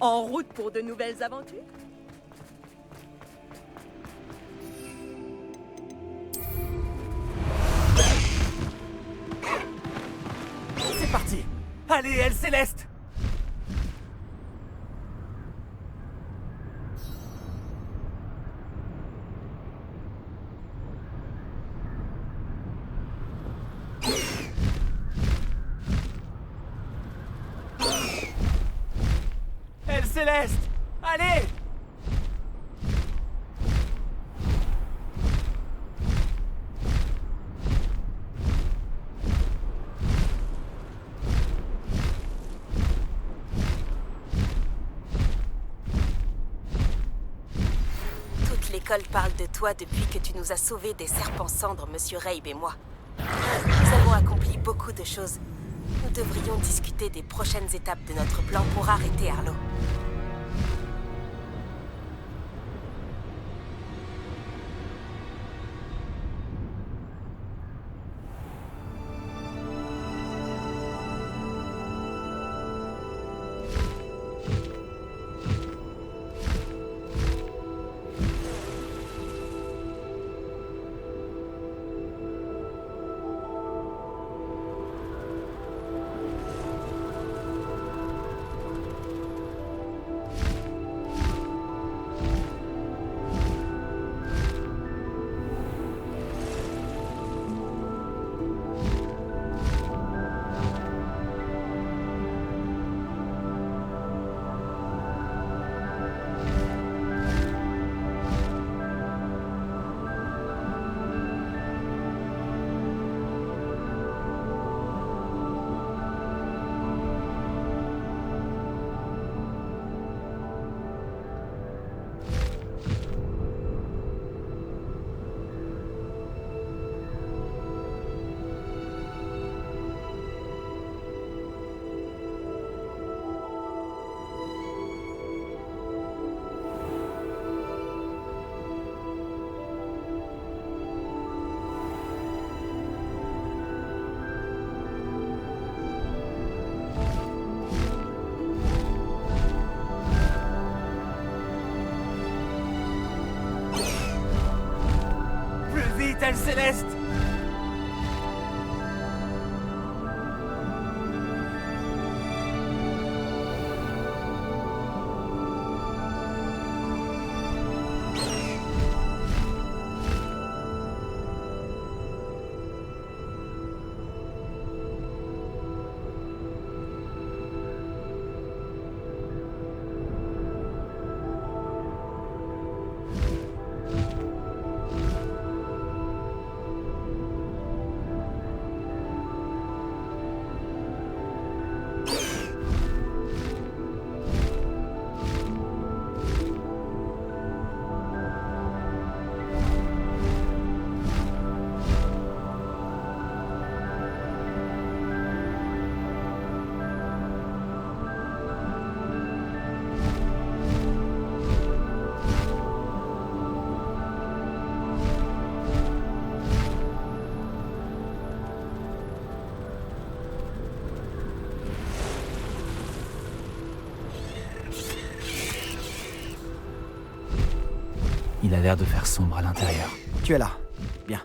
En route pour de nouvelles aventures? C'est parti! Allez, Elle Céleste! Elle Céleste! Allez! Toute l'école parle de toi depuis que tu nous as sauvés des serpents cendres, Monsieur Rabe et moi. Nous avons accompli beaucoup de choses. Nous devrions discuter des prochaines étapes de notre plan pour arrêter Harlow. Elle Céleste! Il a l'air de faire sombre à l'intérieur. Tu es là. Bien.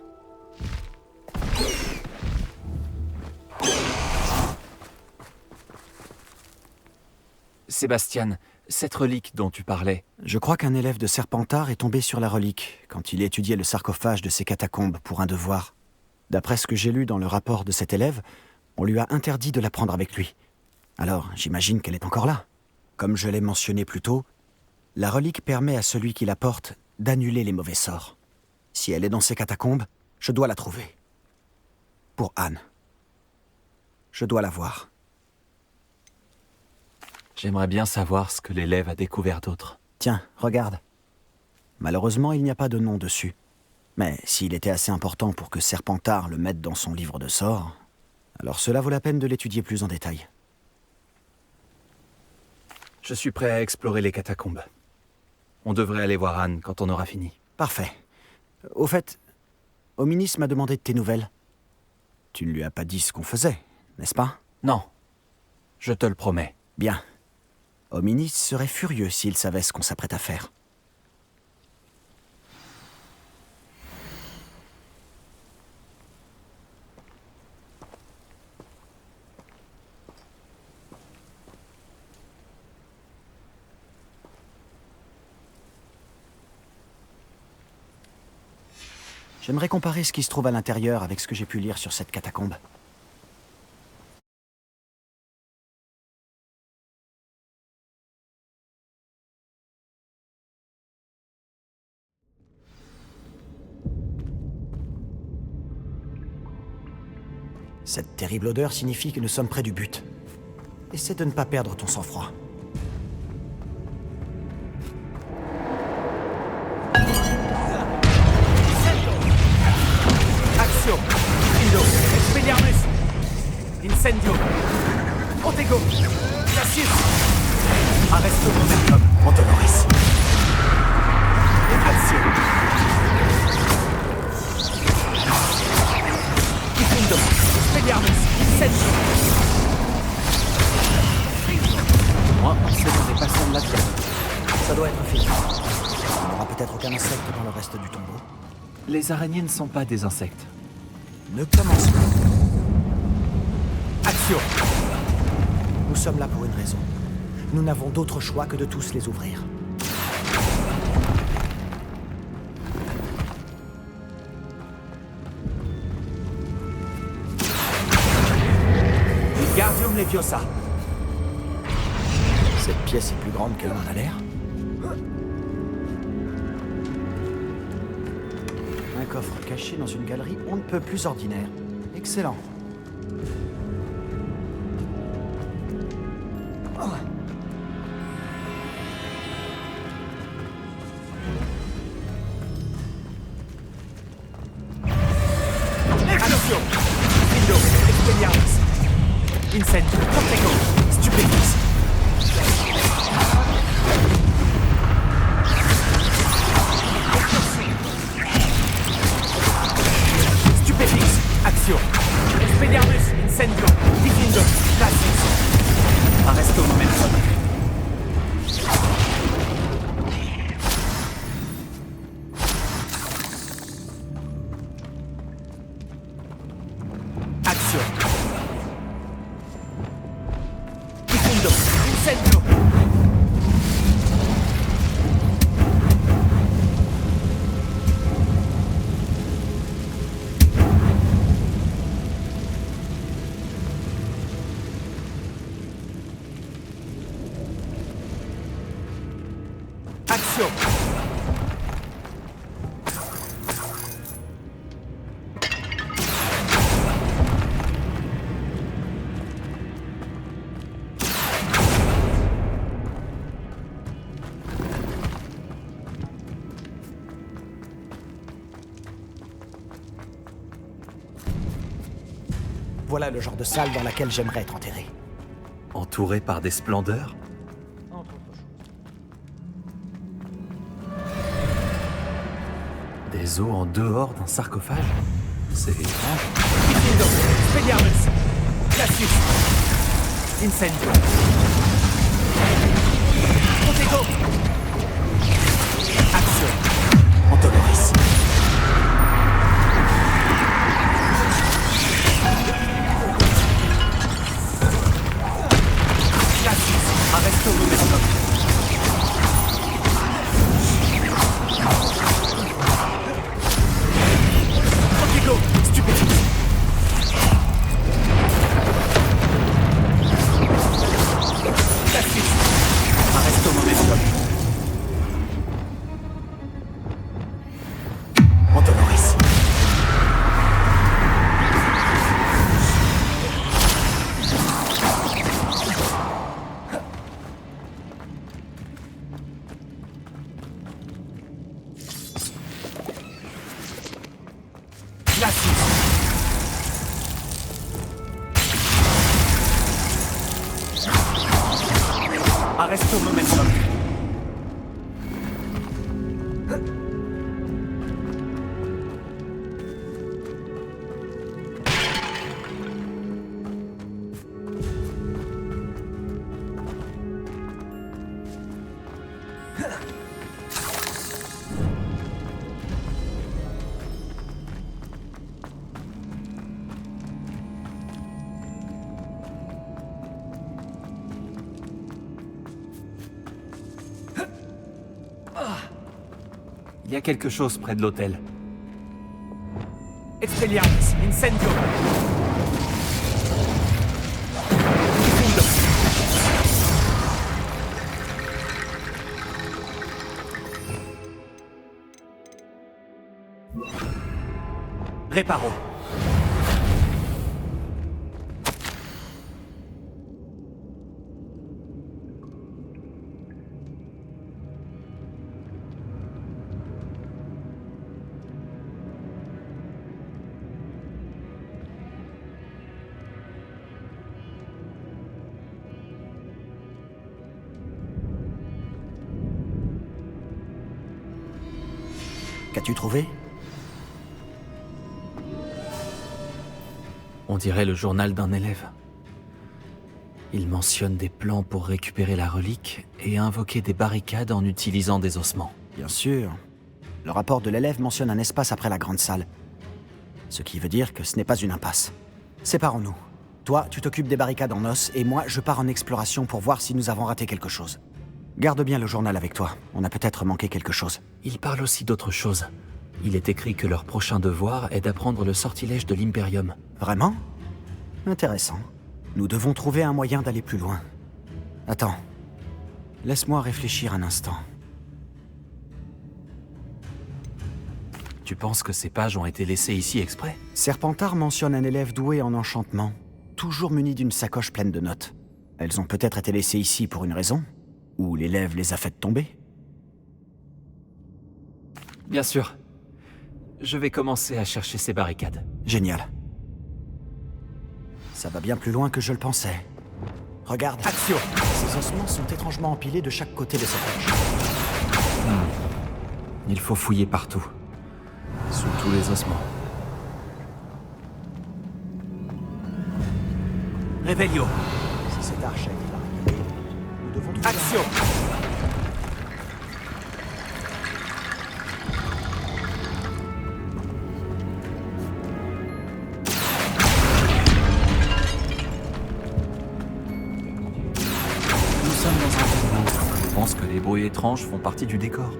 Sébastien, cette relique dont tu parlais, Je crois qu'un élève de Serpentard est tombé sur la relique quand il étudiait le sarcophage de ces catacombes pour un devoir. D'après ce que j'ai lu dans le rapport de cet élève, on lui a interdit de la prendre avec lui. Alors, j'imagine qu'elle est encore là. Comme je l'ai mentionné plus tôt, la relique permet à celui qui la porte d'annuler les mauvais sorts. Si elle est dans ces catacombes, je dois la trouver. Pour Anne. Je dois la voir. j'aimerais bien savoir ce que l'élève a découvert d'autre. Tiens, regarde. Malheureusement, il n'y a pas de nom dessus. Mais s'il était assez important pour que Serpentard le mette dans son livre de sorts, alors cela vaut la peine de l'étudier plus en détail. Je suis prêt à explorer les catacombes. On devrait aller voir Anne quand on aura fini. Parfait. Au fait, Hominis m'a demandé de tes nouvelles. Tu ne lui as pas dit ce qu'on faisait, n'est-ce pas? Non. Je te le promets. Bien. Hominis serait furieux s'il savait ce qu'on s'apprête à faire. J'aimerais comparer ce qui se trouve à l'intérieur avec ce que j'ai pu lire sur cette catacombe. Cette terrible odeur signifie que nous sommes près du but. Essaie de ne pas perdre ton sang-froid. Accio! Indo! Expelliarmus! Incendio! Protego! Glacius! Arresto momentum! Montonoris. Accio! Diffundo! Expelliarmus! Incendio! Moi, c'est dans des patients de la pierre. Ça doit être fini. Il n'y aura peut-être aucun insecte dans le reste du tombeau. Les araignées ne sont pas des insectes. Ne commence pas. Accio! Nous sommes là pour une raison. Nous n'avons d'autre choix que de tous les ouvrir. Wingardium Leviosa! Cette pièce est plus grande qu'elle en a l'air. Un coffre caché dans une galerie on ne peut plus ordinaire. Excellent. Accio! Indo! Expelliarmus! Incendio! Protego! Stupefix! Stupefix! Accio! Expelliarmus! Incendio! Diffundo! Glacius! Arresto momentum! Accio! Diffundo! Incendio! Accio! Voilà le genre de salle dans laquelle j'aimerais être enterré. Entouré par des splendeurs? Des os en dehors d'un sarcophage? C'est étrange. Diffundo! Expelliarmus! Glacius! Incendio! Protego! Accio! Montonoris. Glacius! Arresto momentum! Protego! Stupefix! Glacius! Arresto momentum! Montonoris. Glacius! Arresto momentum! Il y a quelque chose près de l'hôtel. Expelliarmus, incendio! Reparo. Qu'as-tu trouvé? On dirait le journal d'un élève. Il mentionne des plans pour récupérer la relique et invoquer des barricades en utilisant des ossements. Bien sûr. Le rapport de l'élève mentionne un espace après la grande salle. Ce qui veut dire que ce n'est pas une impasse. Séparons-nous. Toi, tu t'occupes des barricades en os, et moi, je pars en exploration pour voir si nous avons raté quelque chose. Garde bien le journal avec toi. On a peut-être manqué quelque chose. Il parle aussi d'autre chose. Il est écrit que leur prochain devoir est d'apprendre le sortilège de l'Imperium. Vraiment? Intéressant. Nous devons trouver un moyen d'aller plus loin. Attends. Laisse-moi réfléchir un instant. Tu penses que ces pages ont été laissées ici exprès? Serpentard mentionne un élève doué en enchantement, toujours muni d'une sacoche pleine de notes. Elles ont peut-être été laissées ici pour une raison? Ou l'élève les a faites tomber? Bien sûr. Je vais commencer à chercher ces barricades. Génial. Ça va bien plus loin que je le pensais. Regarde. Action! Ces ossements sont étrangement empilés de chaque côté de cette poche. Il faut fouiller partout. Sous tous les ossements. Revelio! Si cette arche a été barricadée, nous devons trouver Action! Nous sommes dans un tombeau. Je pense que les bruits étranges font partie du décor.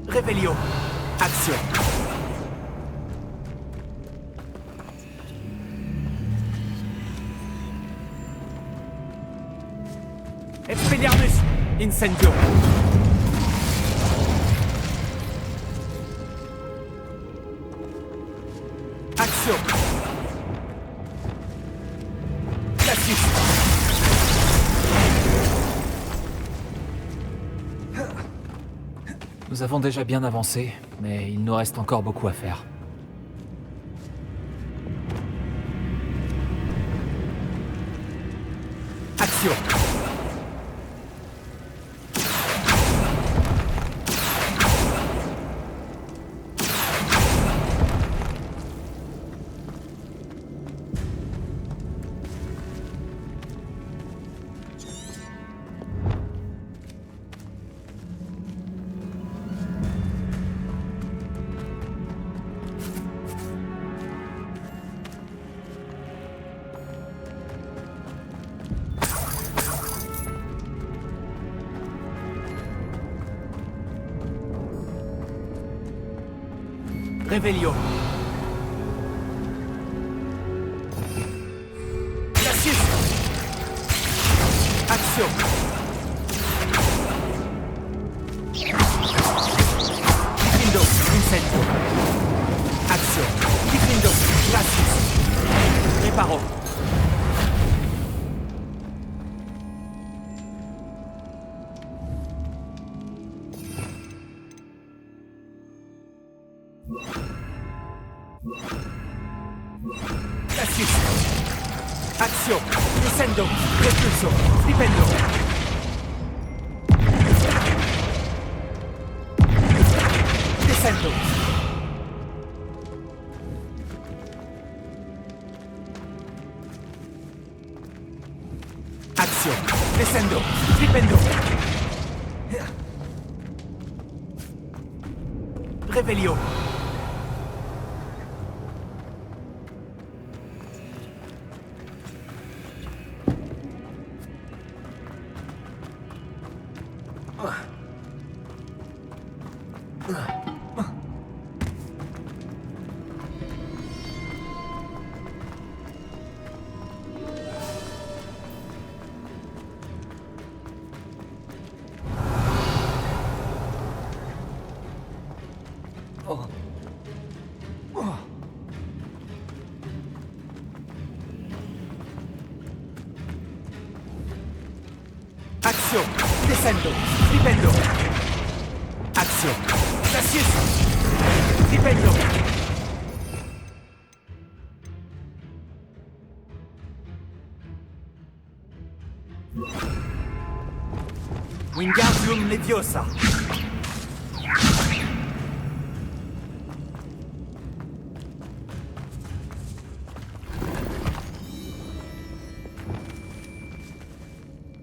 Revelio. Action. Expelliarmus. Incendio. Action. Cassius. Nous avons déjà bien avancé, mais il nous reste encore beaucoup à faire. Action! Revelio. Cassius. Action. Diffindo. Incendio. Action. Diffindo. Cassius. Reparo. Cassius. Action. Descendo. Repulso. Flipendo. Descendo. Action. Descendo. Flipendo. Revelio. Action. Descendo. Flipendo. Action. Cassius. Flipendo. Wingardium Leviosa.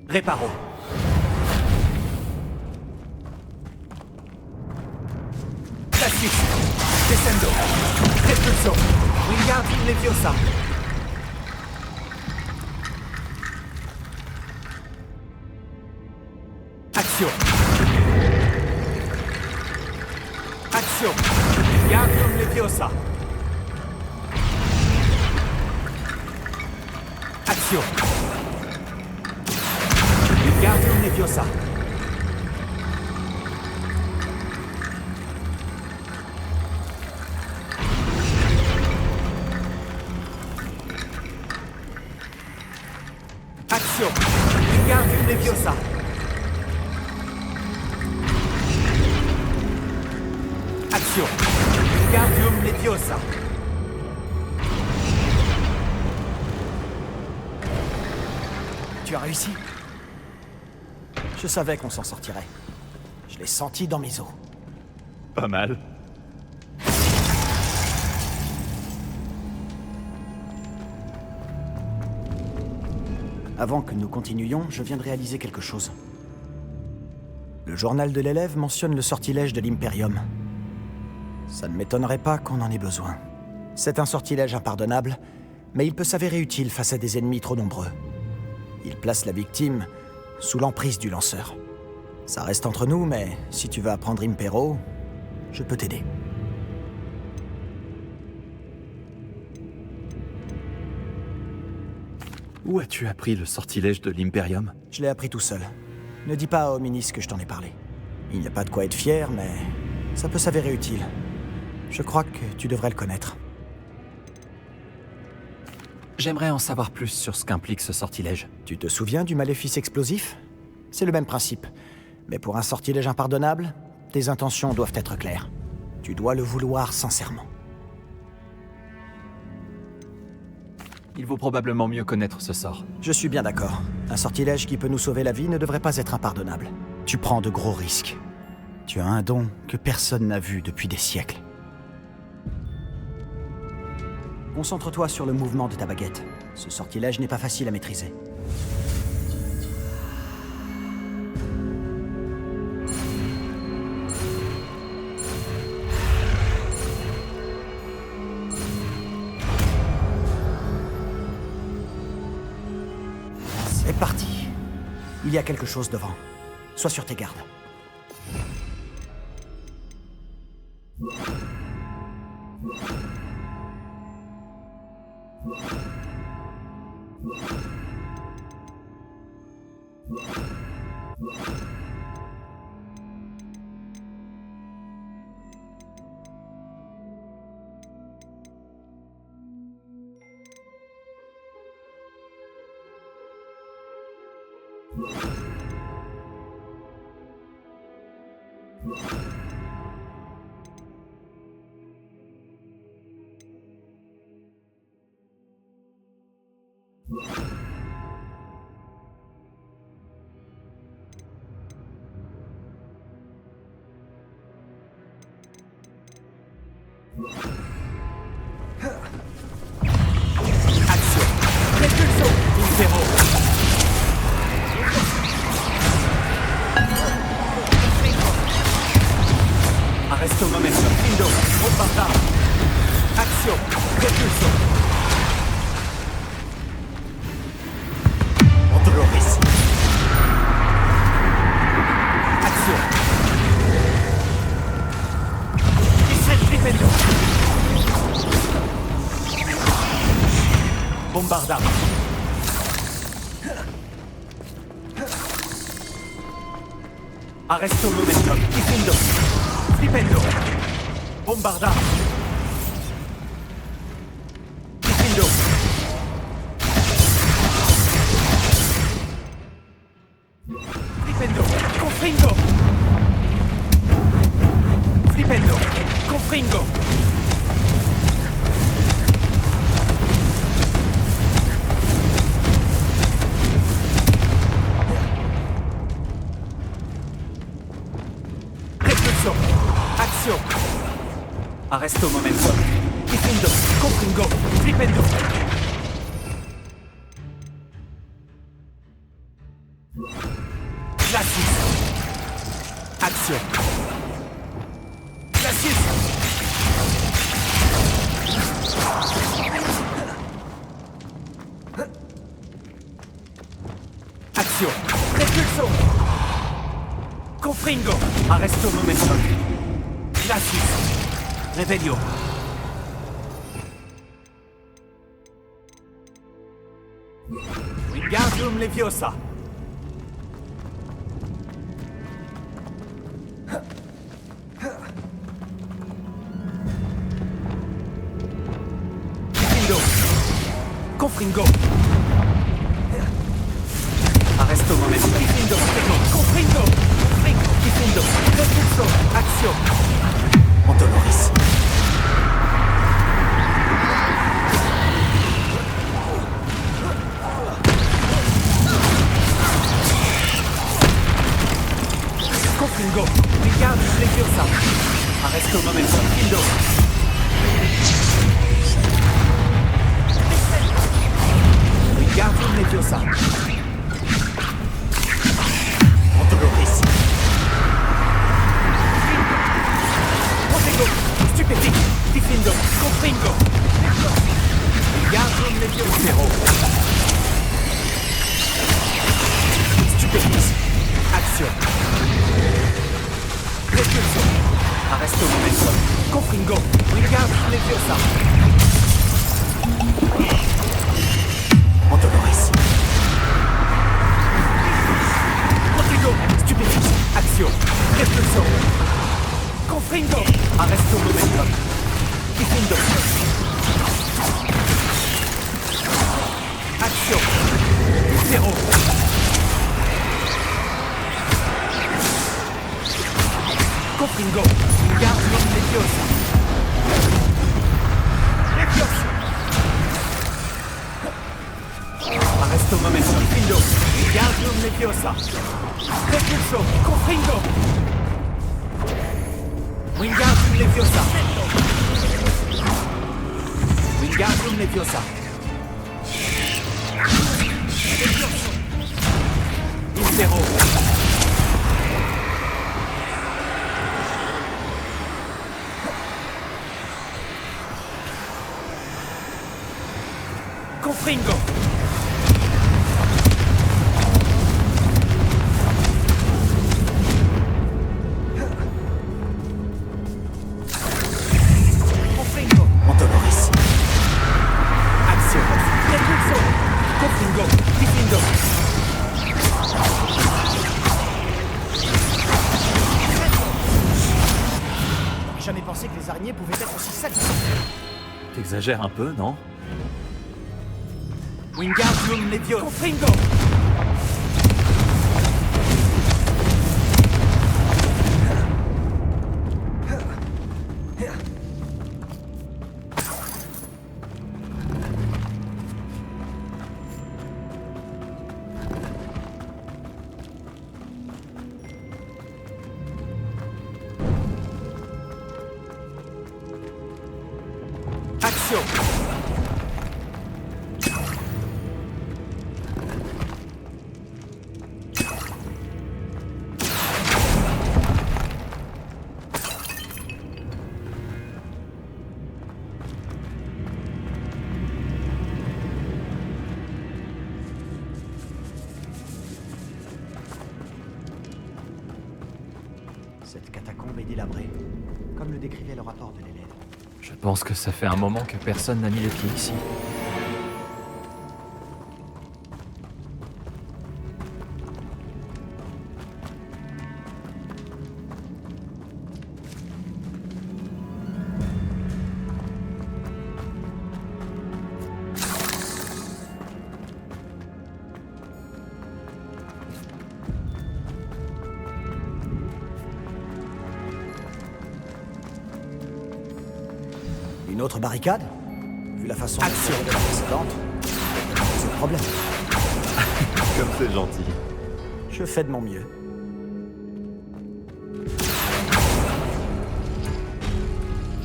Reparo. Cassius. Descendo. Repulso. Wingardium Leviosa. Action. Action. Wingardium Leviosa. Action. Wingardium Leviosa. Action. Wingardium Leviosa. Action. Wingardium Leviosa. Tu as réussi? Je savais qu'on s'en sortirait. Je l'ai senti dans mes os. Pas mal. Avant que nous continuions, je viens de réaliser quelque chose. Le journal de l'élève mentionne le sortilège de l'Imperium. Ça ne m'étonnerait pas qu'on en ait besoin. C'est un sortilège impardonnable, mais il peut s'avérer utile face à des ennemis trop nombreux. Il place la victime sous l'emprise du lanceur. Ça reste entre nous, mais si tu veux apprendre Impero, je peux t'aider. Où as-tu appris le sortilège de l'Imperium? Je l'ai appris tout seul. Ne dis pas à Hominis que je t'en ai parlé. Il n'y a pas de quoi être fier, mais ça peut s'avérer utile. Je crois que tu devrais le connaître. J'aimerais en savoir plus sur ce qu'implique ce sortilège. Tu te souviens du maléfice explosif? C'est le même principe. Mais pour un sortilège impardonnable, tes intentions doivent être claires. Tu dois le vouloir sincèrement. Il vaut probablement mieux connaître ce sort. Je suis bien d'accord. Un sortilège qui peut nous sauver la vie ne devrait pas être impardonnable. Tu prends de gros risques. Tu as un don que personne n'a vu depuis des siècles. Concentre-toi sur le mouvement de ta baguette. Ce sortilège n'est pas facile à maîtriser. C'est parti. Il y a quelque chose devant. Sois sur tes gardes. Action. Répulsion. Zéro. Arresto momentum. Indo. Bombardard. Action. Répulsion. Ontoloris. Action. Israel Tripendo. Bombardard. Arresto momentum. Difendo. Flipendo. Bombardard. Difendo. Flipendo. Confringo. Flipendo. Confringo. Répulsion. Action. Arresto momentum. Difendo. Confringo. Flipendo. Glacis. Action. Glacis. Action. Répulsion. Confringo. Arresto momentum. Glacis. Revelio. Wingardium Leviosa. Difendo. Confringo. Arresto momentum. Difendo. Confringo. Difendo. Repulso. Action. Ontoloris. Confringo. Wingardium Leviosa. Arresto momentum. Difendo. Wingardium Leviosa. Ontoloris. Protego. Stupéfique. Difendo. Confringo. Wingardium Leviosa. Zéro. Stupéfique. Action. Répulsion. Arresto momentum. Confringo. Wingardium Leviosa. Ontoloris. Protego. Stupéfique. Action. Répulsion. Confringo. Arresto momentum. Difendo. Action. Zéro. Confringo. Wingardium Leviosa. Leviosa. Arresto momentum. Difendo. Wingardium Leviosa. Repulso. Confringo. Wingardium Leviosa. Wingardium Leviosa. Zéro. Confringo. Confringo. Ontoloris. Action. Repulso. Confringo. Difendo. J'ai jamais pensé que les araignées pouvaient être aussi sadiques. T'exagères un peu, non? Wingardium Leviosa. Confringo. Action. Cette catacombe est délabrée, comme le décrivait le rapport de l'élève. Je pense que ça fait un moment que personne n'a mis le pied ici. Une autre barricade? Vu la façon dont de la précédente, c'est le problème. Comme c'est gentil. Je fais de mon mieux.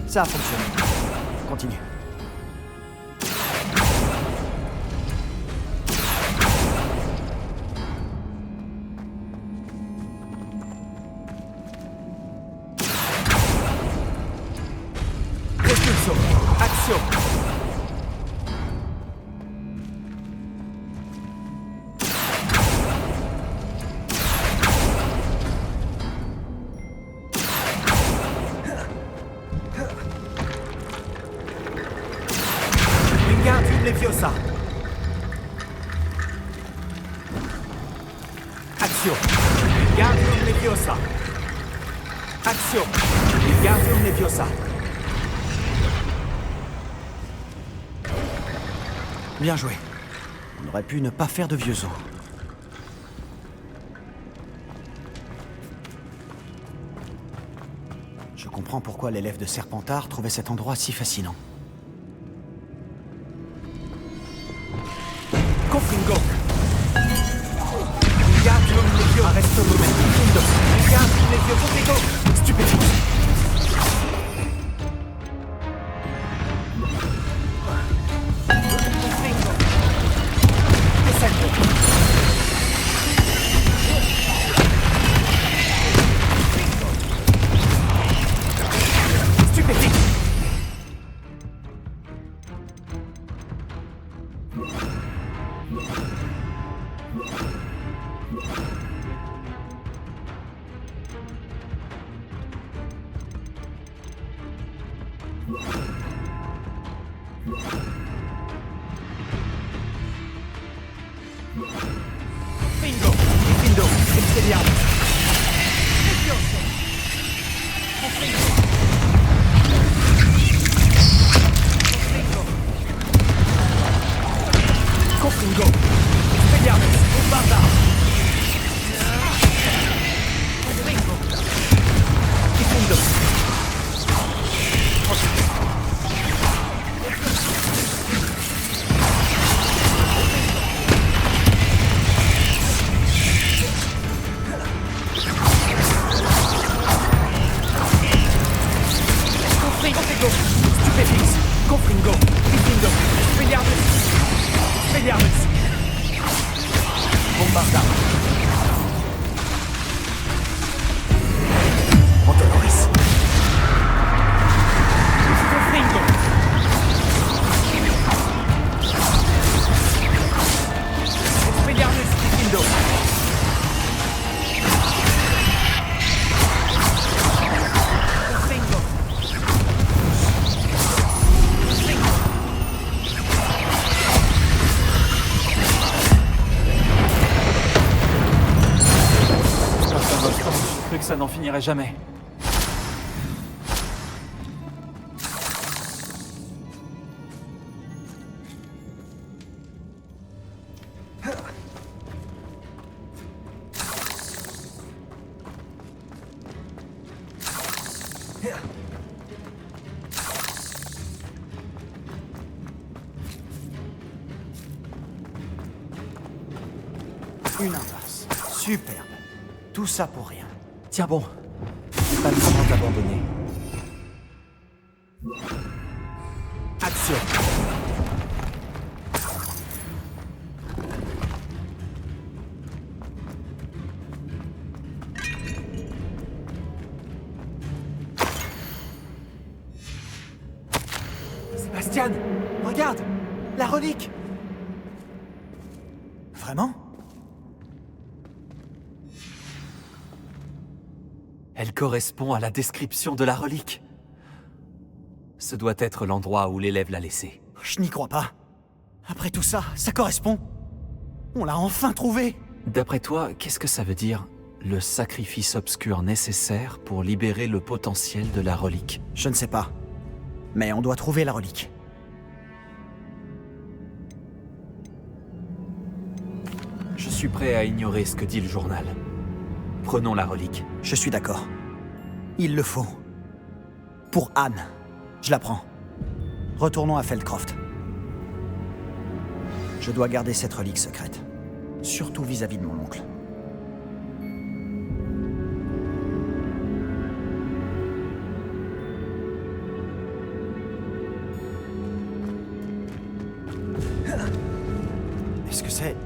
Ça a fonctionné. Continue. Propulsion. Action. Wingardium Leviosa. Action. Wingardium Leviosa. Action. Wingardium Leviosa. Bien joué. On aurait pu ne pas faire de vieux os. Je comprends pourquoi l'élève de Serpentard trouvait cet endroit si fascinant. Confringo. Wingardium Leviosa. Arresto momento. Wingardium Leviosa. Confringo. Stupéfiant. Confringo. Descendo. Stupéfiant. Bingo! Bingo! Expelliarmus! Levioso! Confringo! Confringo! Confringo! Expelliarmus! Bombarda! Confringo! Diffundo! Confringo! Stupéfix! Confringo! Diffundo! Expelliarmus! Expelliarmus! Bombarda! Montoloris! Confringo! Expelliarmus! Diffundo! Confringo! Je cru que ça n'en finirait jamais. Une impasse. Superbe. Tout ça pour rien. Tiens bon, pas le moment d'abandonner. Action! Sébastien, regarde! La relique! Vraiment? Elle correspond à la description de la relique. Ce doit être l'endroit où l'élève l'a laissée. Je n'y crois pas. Après tout ça, ça correspond. On l'a enfin trouvé. D'après toi, qu'est-ce que ça veut dire? Le sacrifice obscur nécessaire pour libérer le potentiel de la relique. Je ne sais pas. Mais on doit trouver la relique. Je suis prêt à ignorer ce que dit le journal. Prenons la relique. Je suis d'accord. Il le faut. Pour Anne. Je la prends. Retournons à Feldcroft. Je dois garder cette relique secrète. Surtout vis-à-vis de mon oncle. Est-ce que c'est...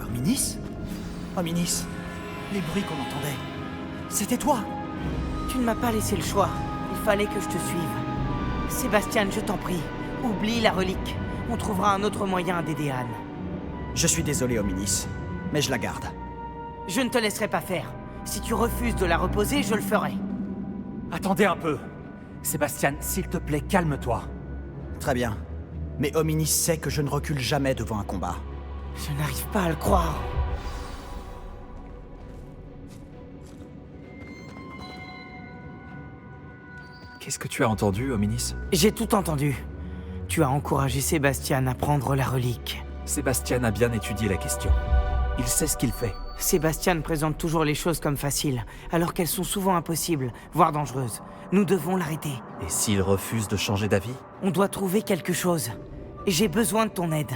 Hominis? Hominis, les bruits qu'on entendait. C'était toi! Tu ne m'as pas laissé le choix. Il fallait que je te suive. Sébastien, je t'en prie, oublie la relique. On trouvera un autre moyen d'aider Anne. Je suis désolé, Hominis, mais je la garde. Je ne te laisserai pas faire. Si tu refuses de la reposer, je le ferai. Attendez un peu. Sébastien, s'il te plaît, calme-toi. Très bien. Mais Hominis sait que je ne recule jamais devant un combat. Je n'arrive pas à le croire. Qu'est-ce que tu as entendu, Hominis? J'ai tout entendu. Tu as encouragé Sébastien à prendre la relique. Sébastien a bien étudié la question. Il sait ce qu'il fait. Sébastien présente toujours les choses comme faciles, alors qu'elles sont souvent impossibles, voire dangereuses. Nous devons l'arrêter. Et s'il refuse de changer d'avis? On doit trouver quelque chose. J'ai besoin de ton aide.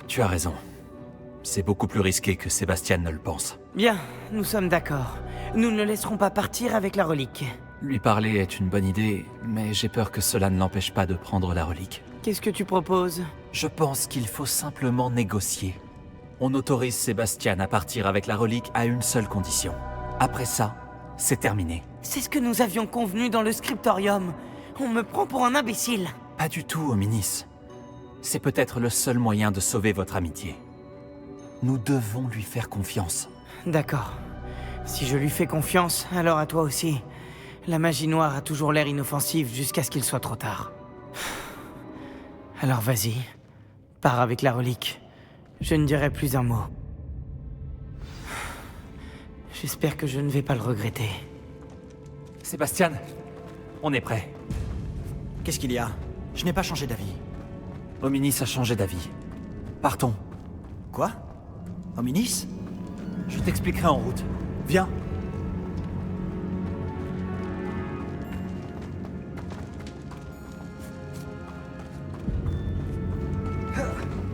Tu as raison. C'est beaucoup plus risqué que Sébastien ne le pense. Bien, nous sommes d'accord. Nous ne le laisserons pas partir avec la relique. Lui parler est une bonne idée, mais j'ai peur que cela ne l'empêche pas de prendre la relique. Qu'est-ce que tu proposes? Je pense qu'il faut simplement négocier. On autorise Sébastien à partir avec la relique à une seule condition. Après ça, c'est terminé. C'est ce que nous avions convenu dans le scriptorium. On me prend pour un imbécile. Pas du tout, Hominis. C'est peut-être le seul moyen de sauver votre amitié. Nous devons lui faire confiance. D'accord. Si je lui fais confiance, alors à toi aussi. La magie noire a toujours l'air inoffensive jusqu'à ce qu'il soit trop tard. Alors vas-y, pars avec la relique. Je ne dirai plus un mot. J'espère que je ne vais pas le regretter. Sébastien, on est prêt. Qu'est-ce qu'il y a? Je n'ai pas changé d'avis. Hominis a changé d'avis. Partons. Quoi? Hominis? Je t'expliquerai en route. Viens.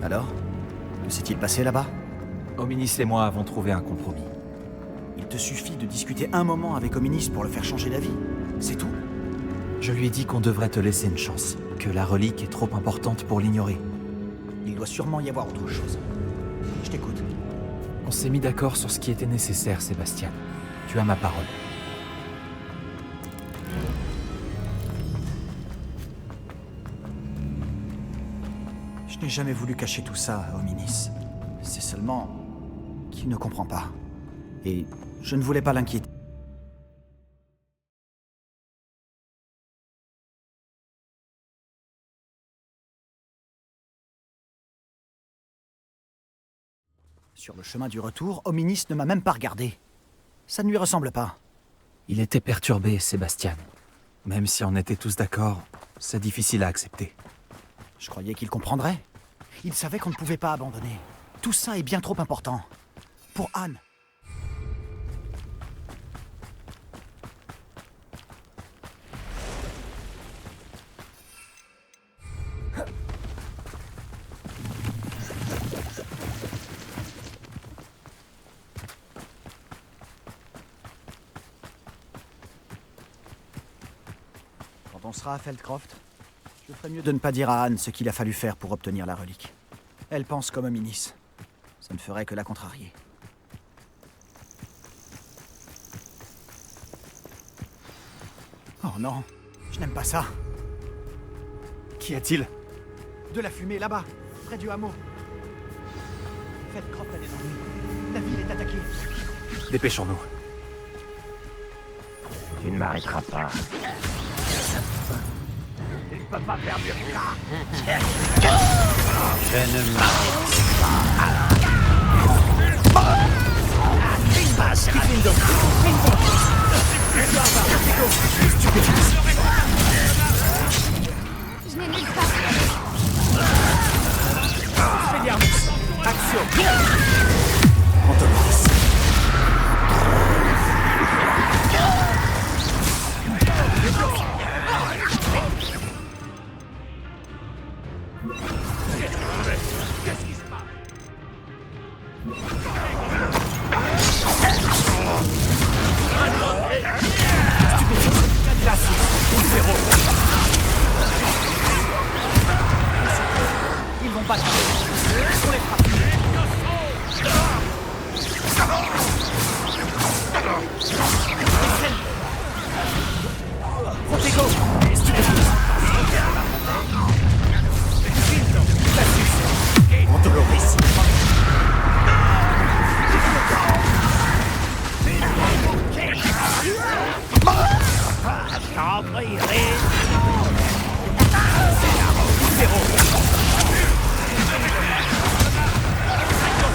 Alors? Que s'est-il passé là-bas? Hominis et moi avons trouvé un compromis. Il te suffit de discuter un moment avec Hominis pour le faire changer d'avis. C'est tout? Je lui ai dit qu'on devrait te laisser une chance, que la relique est trop importante pour l'ignorer. Il doit sûrement y avoir autre chose. Je t'écoute. On s'est mis d'accord sur ce qui était nécessaire, Sébastien. Tu as ma parole. Je n'ai jamais voulu cacher tout ça à Hominis. C'est seulement qu'il ne comprend pas. Et je ne voulais pas l'inquiéter. Sur le chemin du retour, Hominis ne m'a même pas regardé. Ça ne lui ressemble pas. Il était perturbé, Sébastien. Même si on était tous d'accord, c'est difficile à accepter. Je croyais qu'il comprendrait. Il savait qu'on ne pouvait pas abandonner. Tout ça est bien trop important. Pour Anne. Quand on sera à Feldcroft, je ferais mieux de ne pas dire à Anne ce qu'il a fallu faire pour obtenir la relique. Elle pense comme Hominis. Ça ne ferait que la contrarier. Oh, Oh non, je n'aime pas ça. Qu'y a-t-il? De la fumée là-bas, près du hameau. Feldcroft a des ennuis. La ville est attaquée. Dépêchons-nous. Tu ne m'arrêteras pas. Tu ne peux pas faire mieux que ça. Je ne m'arrête Je n'ai nulle part. Action. Ils vont pas on les frappe.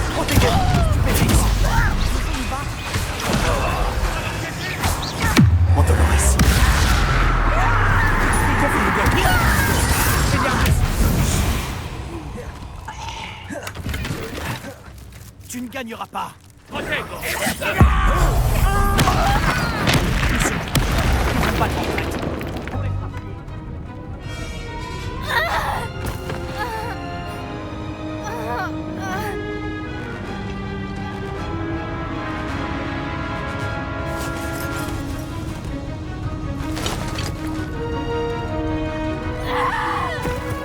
Protego. Tu ne gagneras pas.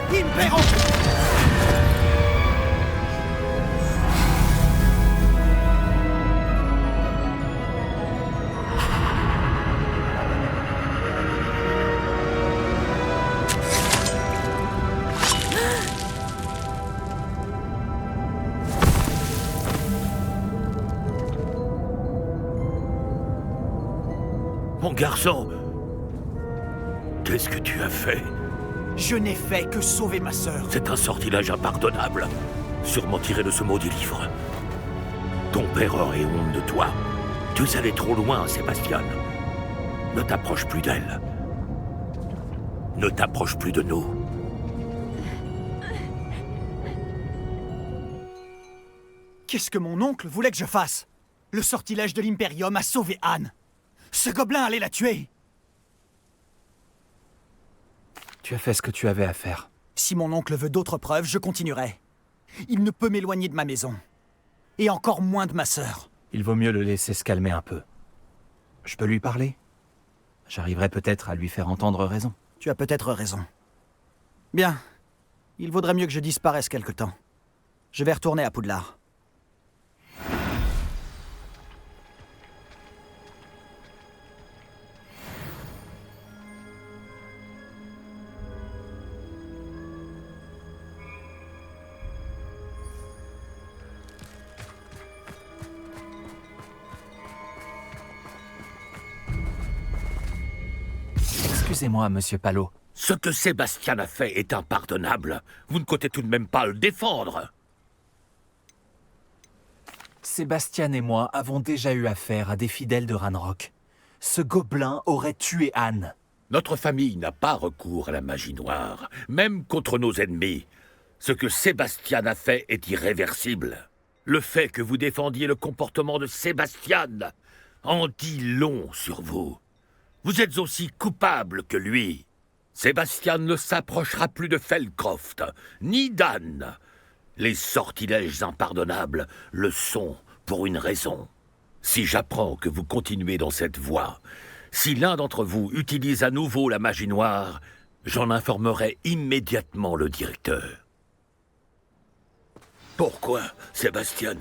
Impero! Mon garçon, qu'est-ce que tu as fait? Je n'ai fait que sauver ma sœur. C'est un sortilège impardonnable. Sûrement tiré de ce maudit livre. Ton père aurait honte de toi. Tu es allé trop loin, Sébastien. Ne t'approche plus d'elle. Ne t'approche plus de nous. Qu'est-ce que mon oncle voulait que je fasse? Le sortilège de l'Imperium a sauvé Anne. Ce gobelin allait la tuer. Tu as fait ce que tu avais à faire. Si mon oncle veut d'autres preuves, je continuerai. Il ne peut m'éloigner de ma maison. Et encore moins de ma sœur. Il vaut mieux le laisser se calmer un peu. Je peux lui parler? J'arriverai peut-être à lui faire entendre raison. Tu as peut-être raison. Bien. Il vaudrait mieux que je disparaisse quelque temps. Je vais retourner à Poudlard. Excusez-moi, monsieur Palot. Ce que Sébastien a fait est impardonnable. Vous ne comptez tout de même pas le défendre. Sébastien et moi avons déjà eu affaire à des fidèles de Ranrock. Ce gobelin aurait tué Anne. Notre famille n'a pas recours à la magie noire, même contre nos ennemis. Ce que Sébastien a fait est irréversible. Le fait que vous défendiez le comportement de Sébastien en dit long sur vous. Vous êtes aussi coupable que lui. Sébastien ne s'approchera plus de Feldcroft, ni d'Anne. Les sortilèges impardonnables le sont pour une raison. Si j'apprends que vous continuez dans cette voie, si l'un d'entre vous utilise à nouveau la magie noire, j'en informerai immédiatement le directeur. Pourquoi, Sébastien ?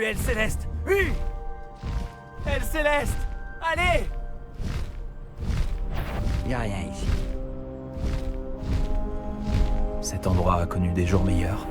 Elle Céleste! Oui! Elle Céleste! Allez! Y a rien ici. Cet endroit a connu des jours meilleurs.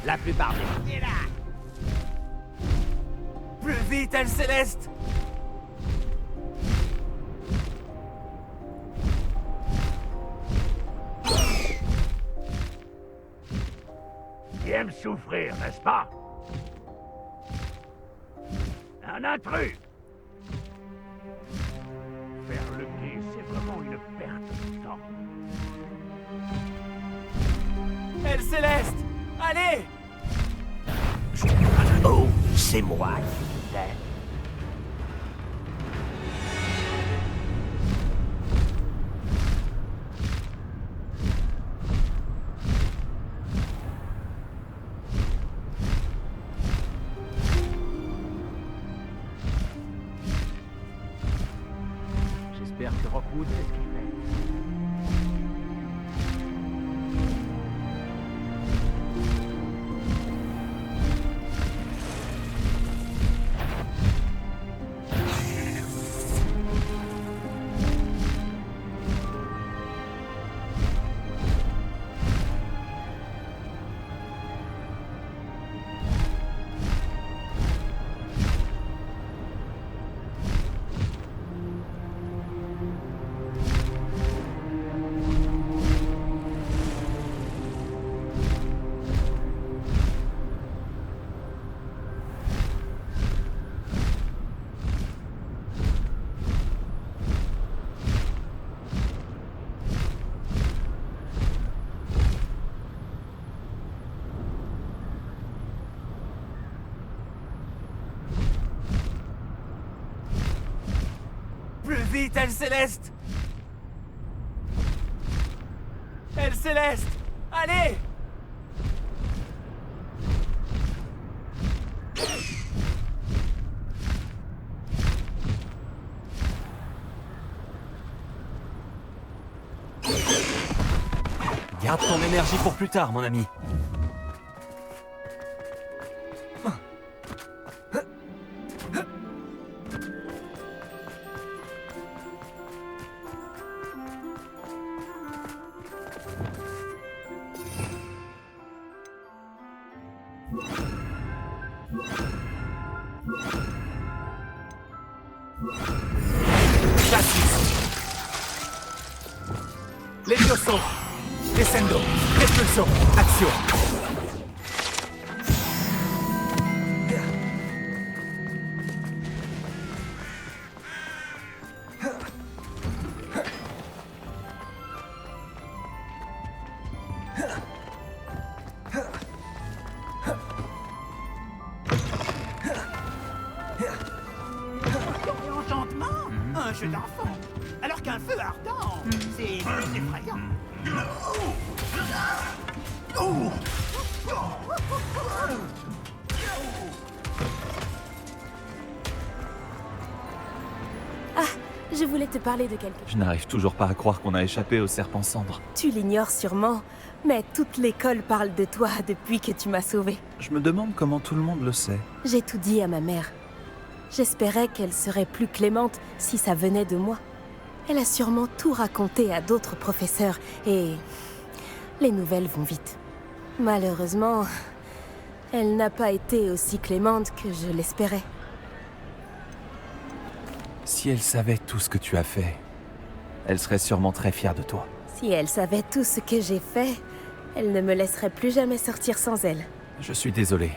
La plupart des... là! Plus vite, Elle Céleste! Qui aime souffrir, n'est-ce pas? Un intrus! Faire le quai, c'est vraiment une perte de temps. Elle Céleste! Allez! Oh, c'est moi qui vous aide. J'espère que Rockwood sait ce qu'il fait. Plus vite, Elle Céleste! Elle Céleste! Allez! Garde ton énergie pour plus tard, mon ami. Levioso! Descendo! Expulso! Action! Enchantement, un jeu d'enfant. Alors qu'un feu ardent, c'est effrayant. Ah, je voulais te parler de quelque chose. Je n'arrive toujours pas à croire qu'on a échappé au serpent cendre. Tu l'ignores sûrement, mais toute l'école parle de toi depuis que tu m'as sauvée. Je me demande comment tout le monde le sait. J'ai tout dit à ma mère. J'espérais qu'elle serait plus clémente si ça venait de moi. Elle a sûrement tout raconté à d'autres professeurs et... les nouvelles vont vite. Malheureusement, elle n'a pas été aussi clémente que je l'espérais. Si elle savait tout ce que tu as fait, elle serait sûrement très fière de toi. Si elle savait tout ce que j'ai fait, elle ne me laisserait plus jamais sortir sans elle. Je suis désolé.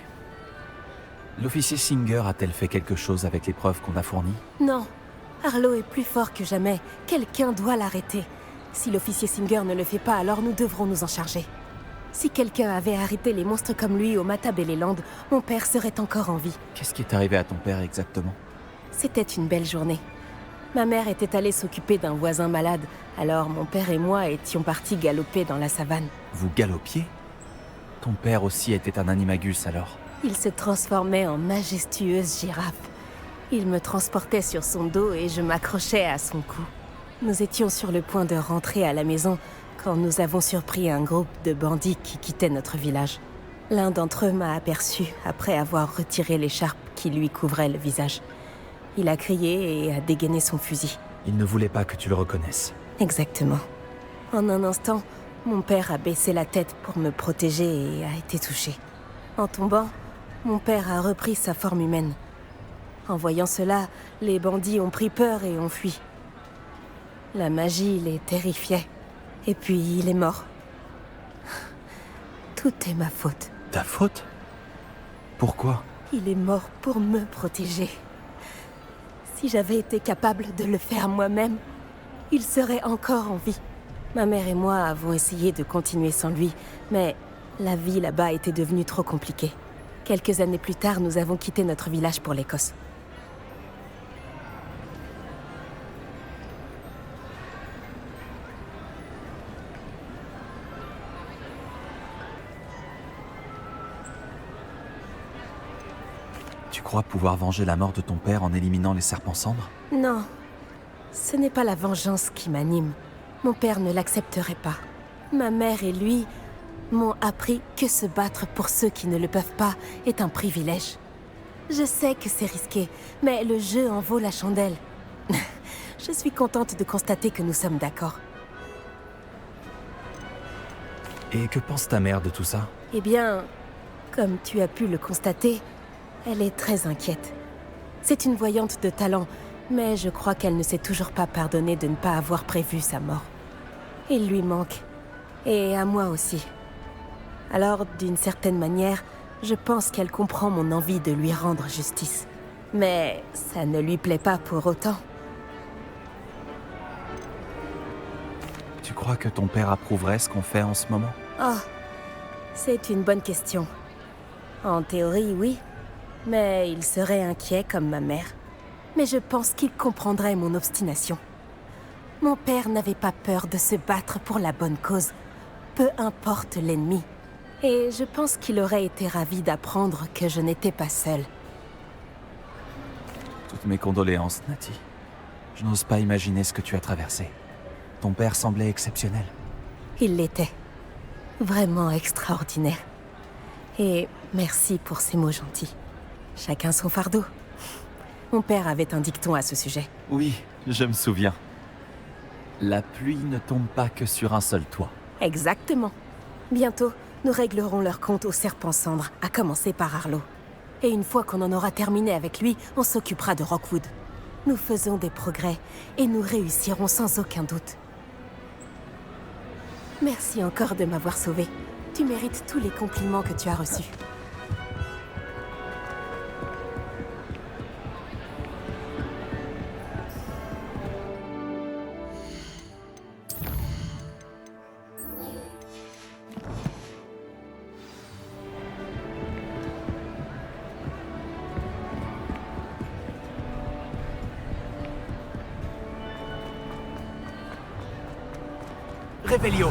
L'officier Singer a-t-elle fait quelque chose avec les preuves qu'on a fournies? Non, Arlo est plus fort que jamais. Quelqu'un doit l'arrêter. Si l'officier Singer ne le fait pas, alors nous devrons nous en charger. Si quelqu'un avait arrêté les monstres comme lui au Matabeleland, mon père serait encore en vie. Qu'est-ce qui est arrivé à ton père exactement? C'était une belle journée. Ma mère était allée s'occuper d'un voisin malade, alors mon père et moi étions partis galoper dans la savane. Vous galopiez? Ton père aussi était un animagus alors? Il se transformait en majestueuse girafe. Il me transportait sur son dos et je m'accrochais à son cou. Nous étions sur le point de rentrer à la maison quand nous avons surpris un groupe de bandits qui quittaient notre village. L'un d'entre eux m'a aperçu après avoir retiré l'écharpe qui lui couvrait le visage. Il a crié et a dégainé son fusil. Il ne voulait pas que tu le reconnaisses. Exactement. En un instant, mon père a baissé la tête pour me protéger et a été touché. En tombant, mon père a repris sa forme humaine. En voyant cela, les bandits ont pris peur et ont fui. La magie les terrifiait. Et puis il est mort. Tout est ma faute. Ta faute? Pourquoi? Il est mort pour me protéger. Si j'avais été capable de le faire moi-même, il serait encore en vie. Ma mère et moi avons essayé de continuer sans lui, mais la vie là-bas était devenue trop compliquée. Quelques années plus tard, nous avons quitté notre village pour l'Écosse. Tu crois pouvoir venger la mort de ton père en éliminant les serpents cendres? Non, ce n'est pas la vengeance qui m'anime. Mon père ne l'accepterait pas. Ma mère et lui m'ont appris que se battre pour ceux qui ne le peuvent pas est un privilège. Je sais que c'est risqué, mais le jeu en vaut la chandelle. Je suis contente de constater que nous sommes d'accord. Et que pense ta mère de tout ça? Eh bien, comme tu as pu le constater, elle est très inquiète. C'est une voyante de talent, mais je crois qu'elle ne s'est toujours pas pardonné de ne pas avoir prévu sa mort. Il lui manque, et à moi aussi. Alors, d'une certaine manière, je pense qu'elle comprend mon envie de lui rendre justice. Mais ça ne lui plaît pas pour autant. Tu crois que ton père approuverait ce qu'on fait en ce moment? Oh, c'est une bonne question. En théorie, oui. Mais il serait inquiet comme ma mère. Mais je pense qu'il comprendrait mon obstination. Mon père n'avait pas peur de se battre pour la bonne cause, peu importe l'ennemi. Et je pense qu'il aurait été ravi d'apprendre que je n'étais pas seule. Toutes mes condoléances, Nati. Je n'ose pas imaginer ce que tu as traversé. Ton père semblait exceptionnel. Il l'était. Vraiment extraordinaire. Et merci pour ces mots gentils. Chacun son fardeau. Mon père avait un dicton à ce sujet. Oui, je me souviens. La pluie ne tombe pas que sur un seul toit. Exactement. Bientôt, nous réglerons leur compte au serpent cendre, à commencer par Arlo. Et une fois qu'on en aura terminé avec lui, on s'occupera de Rockwood. Nous faisons des progrès, et nous réussirons sans aucun doute. Merci encore de m'avoir sauvée. Tu mérites tous les compliments que tu as reçus. Revelio.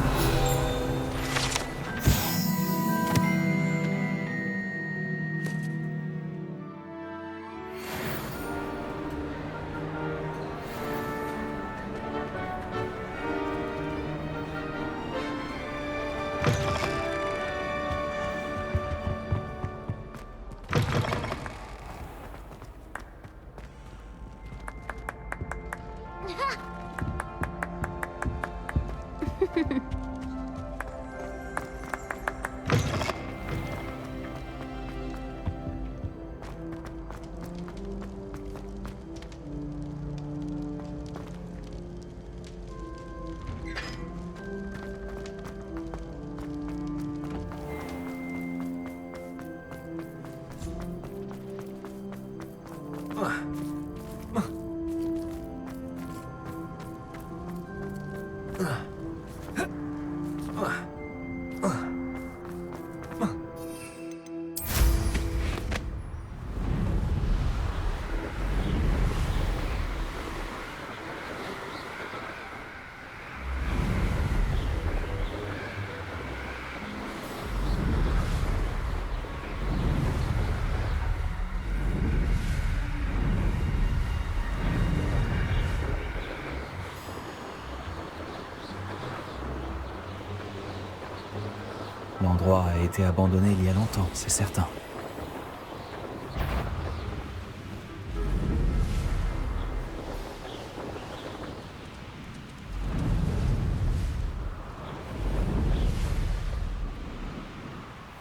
L'endroit a été abandonné il y a longtemps, c'est certain.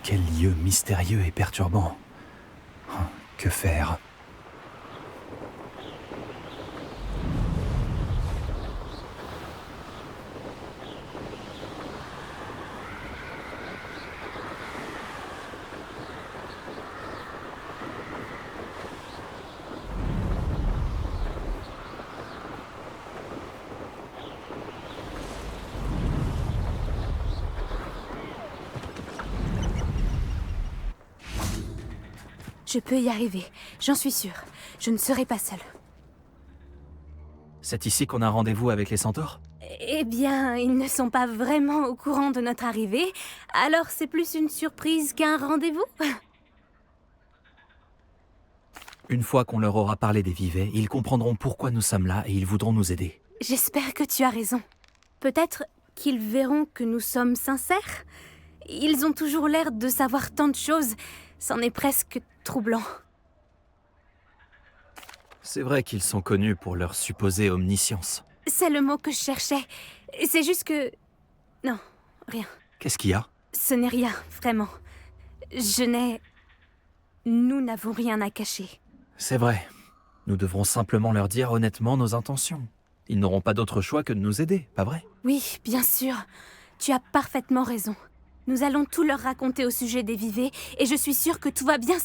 Quel lieu mystérieux et perturbant. Que faire ? Je peux y arriver, j'en suis sûre. Je ne serai pas seule. C'est ici qu'on a rendez-vous avec les centaures ? Eh bien, ils ne sont pas vraiment au courant de notre arrivée, alors c'est plus une surprise qu'un rendez-vous. Une fois qu'on leur aura parlé des Vivets, ils comprendront pourquoi nous sommes là et ils voudront nous aider. J'espère que tu as raison. Peut-être qu'ils verront que nous sommes sincères. Ils ont toujours l'air de savoir tant de choses. C'en est presque troublant. C'est vrai qu'ils sont connus pour leur supposée omniscience. C'est le mot que je cherchais. C'est juste que... Non, rien. Qu'est-ce qu'il y a ? Ce n'est rien, vraiment. Nous n'avons rien à cacher. C'est vrai. Nous devrons simplement leur dire honnêtement nos intentions. Ils n'auront pas d'autre choix que de nous aider, pas vrai ? Oui, bien sûr. Tu as parfaitement raison. Nous allons tout leur raconter au sujet des Vivets, et je suis sûre que tout va bien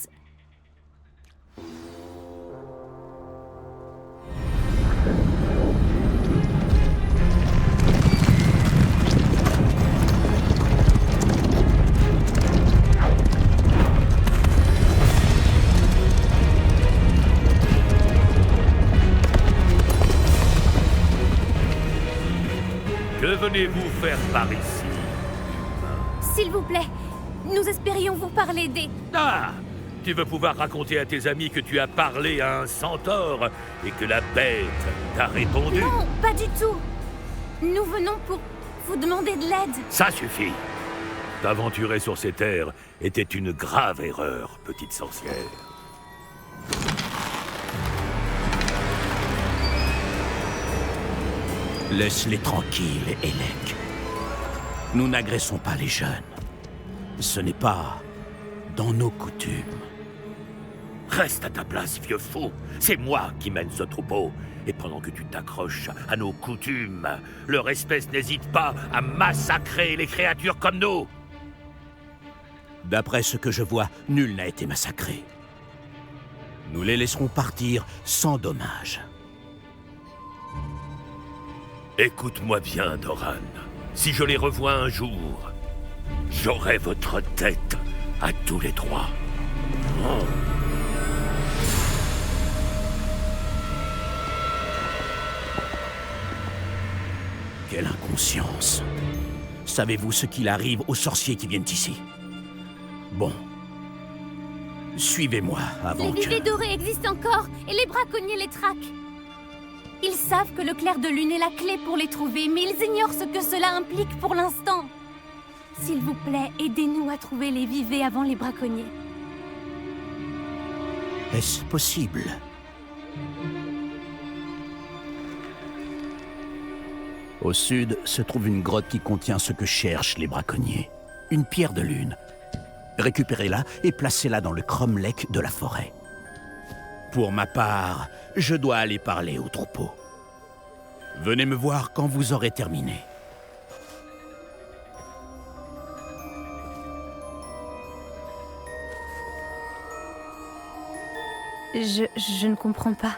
Que venez-vous faire par ici? S'il vous plaît, nous espérions vous parler des... Ah! Tu veux pouvoir raconter à tes amis que tu as parlé à un centaure et que la bête t'a répondu? Non, pas du tout. Nous venons pour vous demander de l'aide. Ça suffit. T'aventurer sur ces terres était une grave erreur, petite sorcière. Laisse-les tranquilles, Elec. Nous n'agressons pas les jeunes. Ce n'est pas dans nos coutumes. Reste à ta place, vieux fou. C'est moi qui mène ce troupeau. Et pendant que tu t'accroches à nos coutumes, leur espèce n'hésite pas à massacrer les créatures comme nous. D'après ce que je vois, nul n'a été massacré. Nous les laisserons partir sans dommage. Écoute-moi bien, Doran. Si je les revois un jour, j'aurai votre tête à tous les trois. Oh. Quelle inconscience. Savez-vous ce qu'il arrive aux sorciers qui viennent ici? Bon. Suivez-moi avant Les Vivets dorés existent encore et les braconniers les traquent. Ils savent que le clair de lune est la clé pour les trouver, mais ils ignorent ce que cela implique pour l'instant. S'il vous plaît, aidez-nous à trouver les Vivets avant les braconniers. Est-ce possible? Au sud se trouve une grotte qui contient ce que cherchent les braconniers. Une pierre de lune. Récupérez-la et placez-la dans le cromlech de la forêt. Pour ma part, je dois aller parler au troupeau. Venez me voir quand vous aurez terminé. Je ne comprends pas.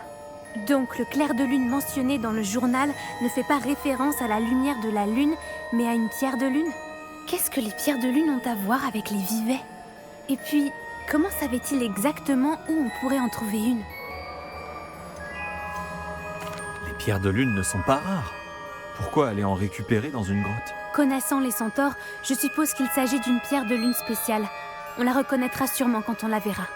Donc le clair de lune mentionné dans le journal ne fait pas référence à la lumière de la lune, mais à une pierre de lune? Qu'est-ce que les pierres de lune ont à voir avec les Vivets? Et puis, comment savait-il exactement où on pourrait en trouver une? Les pierres de lune ne sont pas rares. Pourquoi aller en récupérer dans une grotte? Connaissant les centaures, je suppose qu'il s'agit d'une pierre de lune spéciale. On la reconnaîtra sûrement quand on la verra.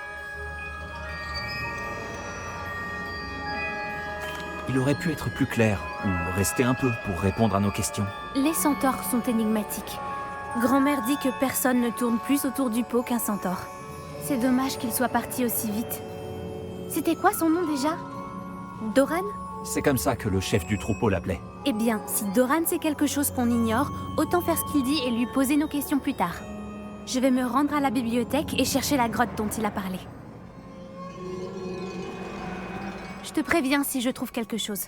Il aurait pu être plus clair, ou rester un peu pour répondre à nos questions. Les centaures sont énigmatiques. Grand-mère dit que personne ne tourne plus autour du pot qu'un centaure. C'est dommage qu'il soit parti aussi vite. C'était quoi son nom déjà? Doran? C'est comme ça que le chef du troupeau l'appelait. Eh bien, si Doran sait quelque chose qu'on ignore, autant faire ce qu'il dit et lui poser nos questions plus tard. Je vais me rendre à la bibliothèque et chercher la grotte dont il a parlé. Je te préviens si je trouve quelque chose.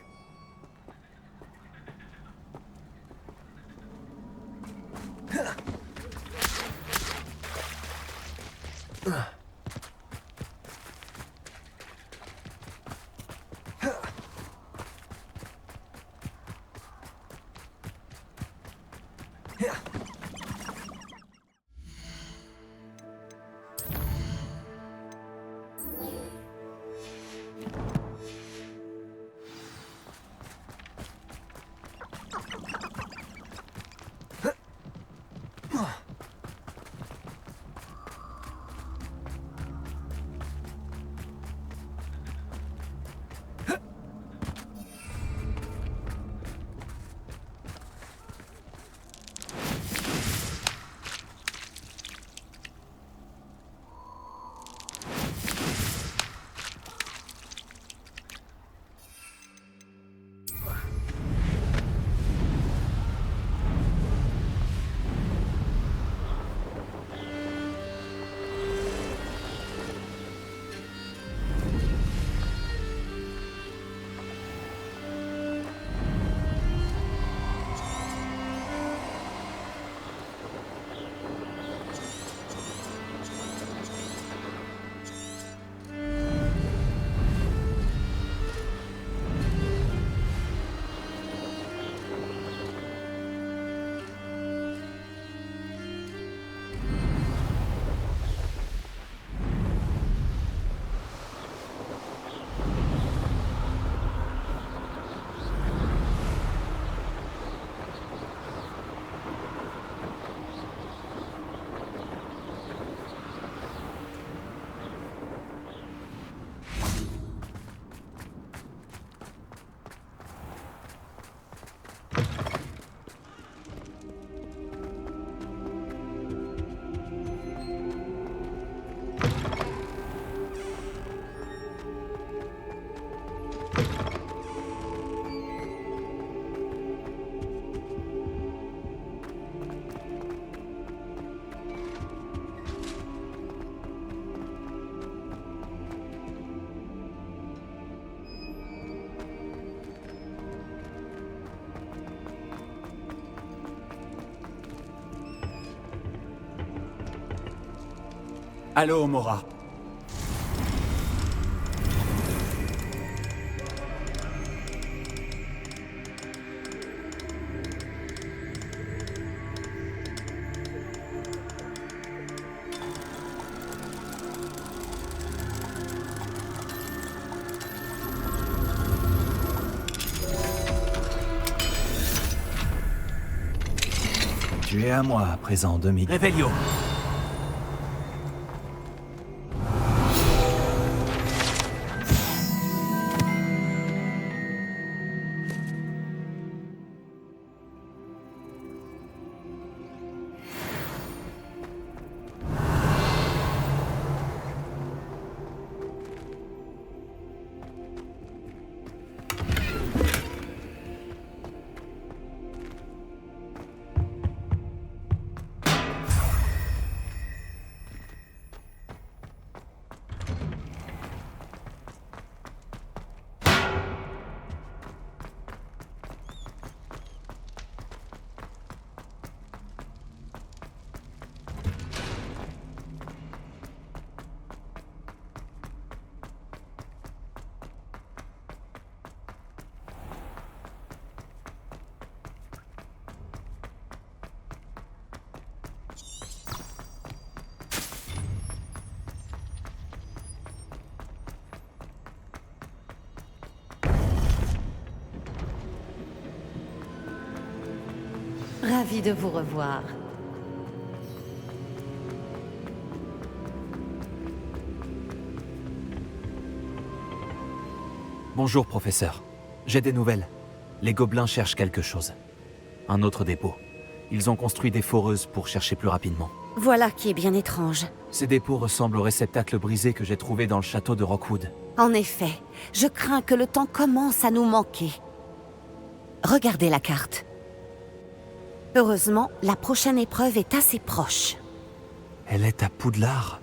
Allô, Mora. Tu es à moi à présent, demi. Revelio. Ravi de vous revoir. Bonjour, professeur. J'ai des nouvelles. Les gobelins cherchent quelque chose. Un autre dépôt. Ils ont construit des foreuses pour chercher plus rapidement. Voilà qui est bien étrange. Ces dépôts ressemblent au réceptacle brisé que j'ai trouvé dans le château de Rockwood. En effet, je crains que le temps commence à nous manquer. Regardez la carte. Heureusement, la prochaine épreuve est assez proche. Elle est à Poudlard.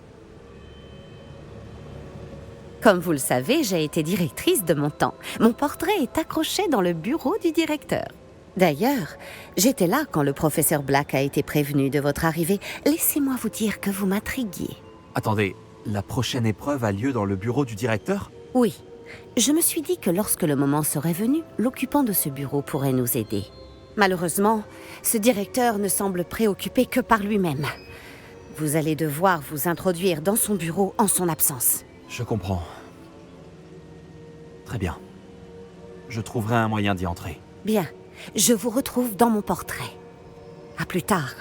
Comme vous le savez, j'ai été directrice de mon temps. Mon portrait est accroché dans le bureau du directeur. D'ailleurs, j'étais là quand le professeur Black a été prévenu de votre arrivée. Laissez-moi vous dire que vous m'intriguiez. Attendez, la prochaine épreuve a lieu dans le bureau du directeur? Oui. Je me suis dit que lorsque le moment serait venu, l'occupant de ce bureau pourrait nous aider. Malheureusement, ce directeur ne semble préoccupé que par lui-même. Vous allez devoir vous introduire dans son bureau en son absence. Je comprends. Très bien. Je trouverai un moyen d'y entrer. Bien. Je vous retrouve dans mon portrait. À plus tard.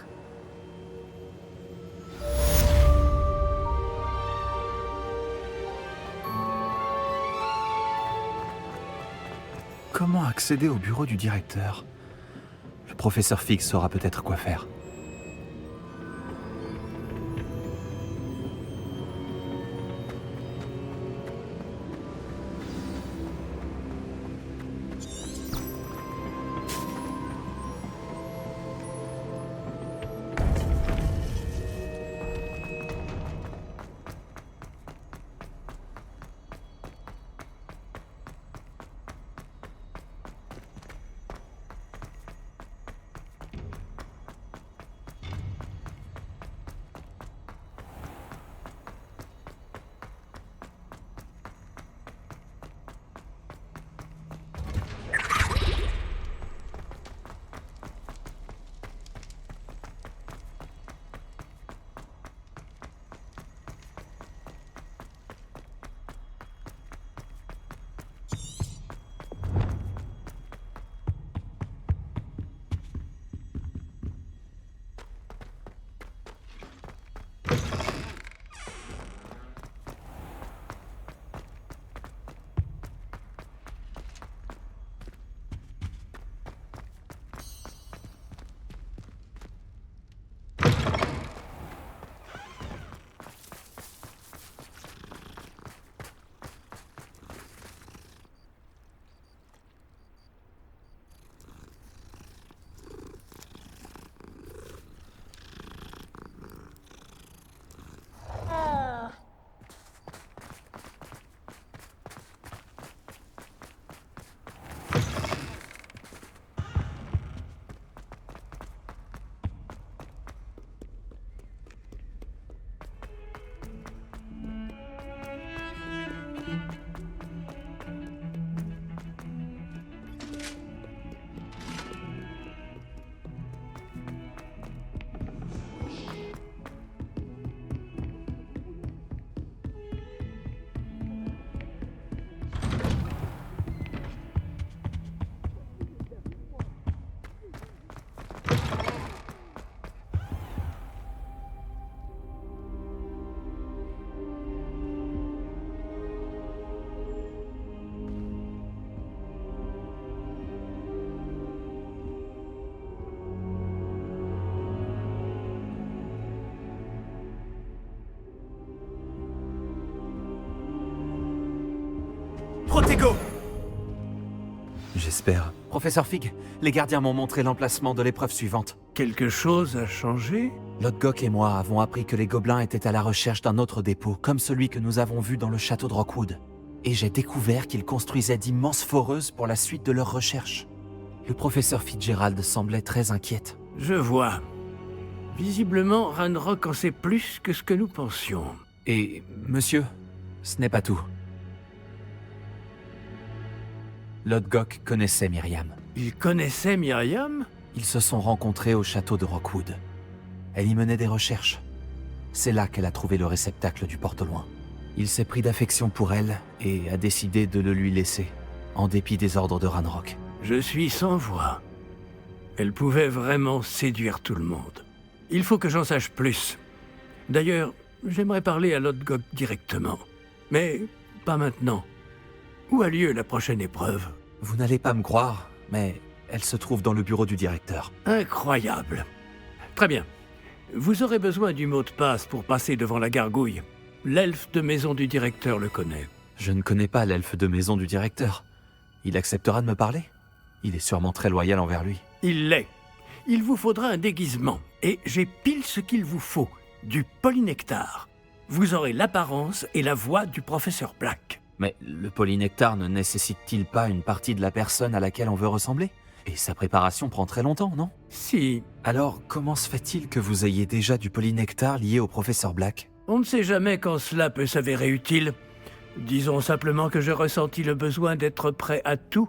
Comment accéder au bureau du directeur? Le professeur Fig saura peut-être quoi faire. Protego! J'espère. Professeur Fig, les gardiens m'ont montré l'emplacement de l'épreuve suivante. Quelque chose a changé? Lodgok et moi avons appris que les gobelins étaient à la recherche d'un autre dépôt, comme celui que nous avons vu dans le château de Rockwood. Et j'ai découvert qu'ils construisaient d'immenses foreuses pour la suite de leurs recherches. Le professeur Fitzgerald semblait très inquiète. Je vois. Visiblement, Ranrock en sait plus que ce que nous pensions. Et, monsieur, ce n'est pas tout. Lodgok connaissait Myriam. Il connaissait Myriam? Ils se sont rencontrés au château de Rockwood. Elle y menait des recherches. C'est là qu'elle a trouvé le réceptacle du porte-loin. Il s'est pris d'affection pour elle et a décidé de le lui laisser, en dépit des ordres de Ranrock. Je suis sans voix. Elle pouvait vraiment séduire tout le monde. Il faut que j'en sache plus. D'ailleurs, j'aimerais parler à Lodgok directement. Mais pas maintenant. Où a lieu la prochaine épreuve? Vous n'allez pas me croire, mais Elle se trouve dans le bureau du directeur. Incroyable. Très bien. Vous aurez besoin du mot de passe pour passer devant la gargouille. L'elfe de maison du directeur le connaît. Je ne connais pas l'elfe de maison du directeur. Il acceptera de me parler? Il est sûrement très loyal envers lui. Il l'est. Il vous faudra un déguisement. Et j'ai pile ce qu'il vous faut. Du polynectar. Vous aurez l'apparence et la voix du professeur Black. Mais le polynectar ne nécessite-t-il pas une partie de la personne à laquelle on veut ressembler? Et sa préparation prend très longtemps, non? Si. Alors, comment se fait-il que vous ayez déjà du polynectar lié au professeur Black? On ne sait jamais quand cela peut s'avérer utile. Disons simplement que je ressentis le besoin d'être prêt à tout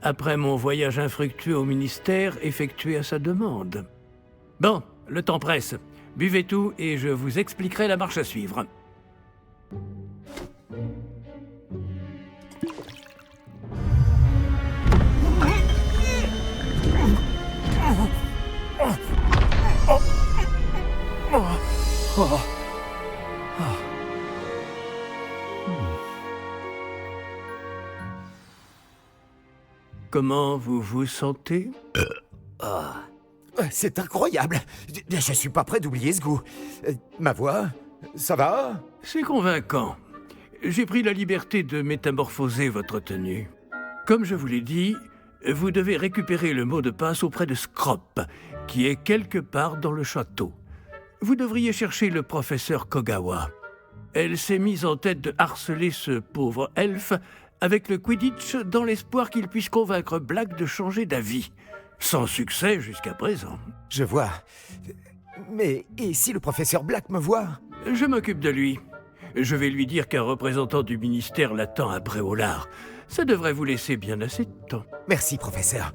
après mon voyage infructueux au ministère effectué à sa demande. Bon, le temps presse. Buvez tout et je vous expliquerai la marche à suivre. Comment vous vous sentez? C'est incroyable. Je suis pas prêt d'oublier ce goût. Ma voix, ça va? C'est convaincant. J'ai pris la liberté de métamorphoser votre tenue. Comme je vous l'ai dit, vous devez récupérer le mot de passe auprès de Scrop, qui est quelque part dans le château. Vous devriez chercher le professeur Kogawa. Elle s'est mise en tête de harceler ce pauvre elfe avec le Quidditch dans l'espoir qu'il puisse convaincre Black de changer d'avis. Sans succès jusqu'à présent. Je vois. Mais et si le professeur Black me voit? Je m'occupe de lui. Je vais lui dire qu'un représentant du ministère l'attend à Bréolard. Ça devrait vous laisser bien assez de temps. Merci, professeur.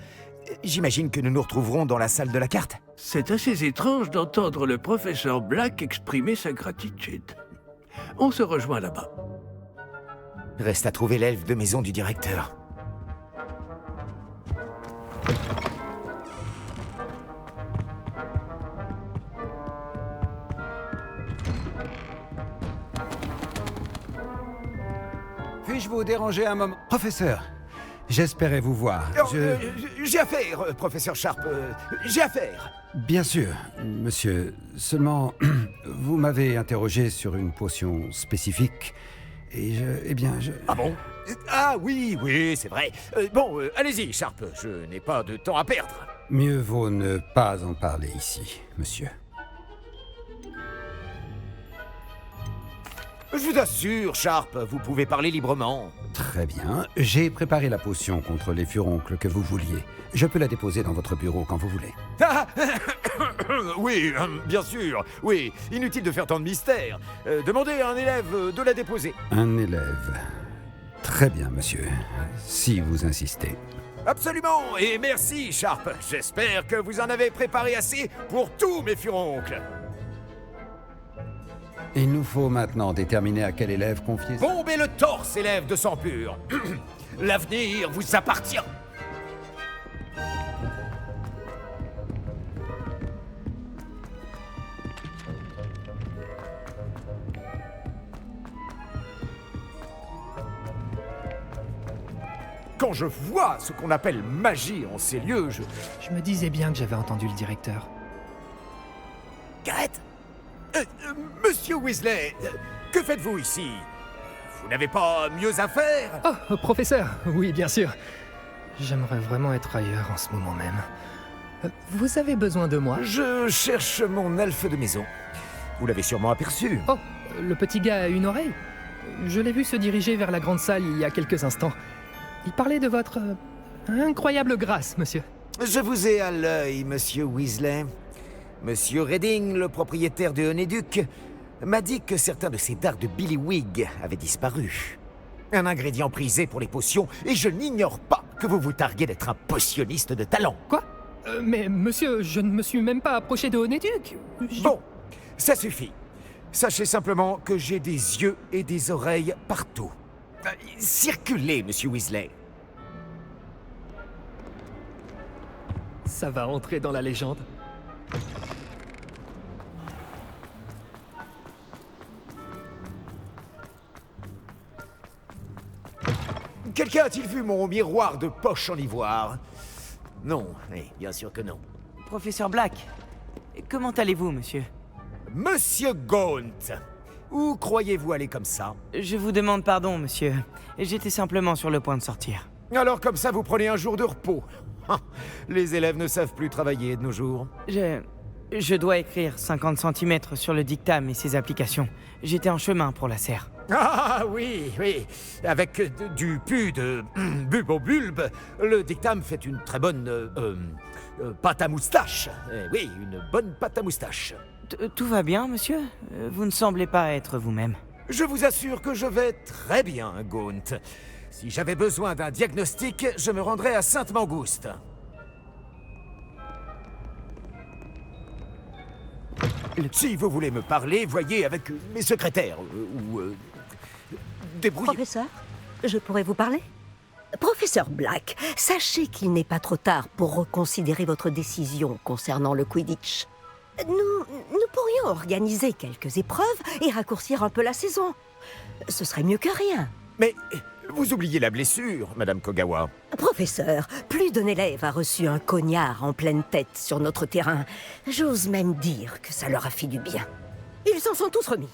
J'imagine que nous nous retrouverons dans la salle de la carte? C'est assez étrange d'entendre le professeur Black exprimer sa gratitude. On se rejoint là-bas. Reste à trouver l'elfe de maison du directeur. Puis-je vous déranger un moment? Professeur, j'espérais vous voir. J'ai affaire, professeur Sharp. J'ai affaire. Bien sûr, monsieur. Seulement, vous m'avez interrogé sur une potion spécifique. Et Ah bon? Ah oui, c'est vrai. Allez-y, Sharp. Je n'ai pas de temps à perdre. Mieux vaut ne pas en parler ici, monsieur. Je vous assure, Sharp, vous pouvez parler librement. Très bien. J'ai préparé la potion contre les furoncles que vous vouliez. Je peux la déposer dans votre bureau quand vous voulez. Oui, bien sûr. Oui, inutile de faire tant de mystère. Demandez à un élève de la déposer. Un élève. Très bien, monsieur. Si vous insistez. Absolument. Et merci, Sharp. J'espère que vous en avez préparé assez pour tous mes furoncles. Il nous faut maintenant déterminer à quel élève confier... Bombez le torse, élève de sang pur. L'avenir vous appartient. Quand je vois ce qu'on appelle magie en ces lieux, Je me disais bien que j'avais entendu le directeur. Gareth? Monsieur Weasley, que faites-vous ici? Vous n'avez pas mieux à faire? Oh, professeur, oui, bien sûr. J'aimerais vraiment être ailleurs en ce moment même. Vous avez besoin de moi? Je cherche mon elfe de maison. Vous l'avez sûrement aperçu. Oh, le petit gars a une oreille. Je l'ai vu se diriger vers la grande salle il y a quelques instants. Il parlait de votre incroyable grâce, monsieur. Je vous ai à l'œil, monsieur Weasley. Monsieur Redding, le propriétaire de Honéduc, m'a dit que certains de ces dards de Billywig avaient disparu. Un ingrédient prisé pour les potions, et je n'ignore pas que vous vous targuez d'être un potionniste de talent. Quoi? Mais monsieur, je ne me suis même pas approché de Honéduc. Bon, ça suffit. Sachez simplement que j'ai des yeux et des oreilles partout. Circulez, monsieur Weasley. Ça va entrer dans la légende. Quelqu'un a-t-il vu mon miroir de poche en ivoire? Non, bien sûr que non. Professeur Black, comment allez-vous, monsieur? Monsieur Gaunt, où croyez-vous aller comme ça? Je vous demande pardon, monsieur. J'étais simplement sur le point de sortir. Alors comme ça, vous prenez un jour de repos. Les élèves ne savent plus travailler de nos jours. Je dois écrire 50 cm sur le dictame et ses applications. J'étais en chemin pour la serre. Ah oui, oui. Avec du pu de bulbe au bulbe, le dictame fait une très bonne pâte à moustache. Oui, une bonne pâte à moustache. Tout va bien, monsieur? Vous ne semblez pas être vous-même. Je vous assure que je vais très bien, Gaunt. Si j'avais besoin d'un diagnostic, je me rendrais à Sainte-Mangouste. Si vous voulez me parler, voyez avec mes secrétaires, ou débrouillez. Professeur, je pourrais vous parler? Professeur Black, sachez qu'il n'est pas trop tard pour reconsidérer votre décision concernant le Quidditch. Nous pourrions organiser quelques épreuves et raccourcir un peu la saison. Ce serait mieux que rien. Mais vous oubliez la blessure, Madame Kogawa. Professeur, plus d'un élève a reçu un cognard en pleine tête sur notre terrain. J'ose même dire que ça leur a fait du bien. Ils s'en sont tous remis.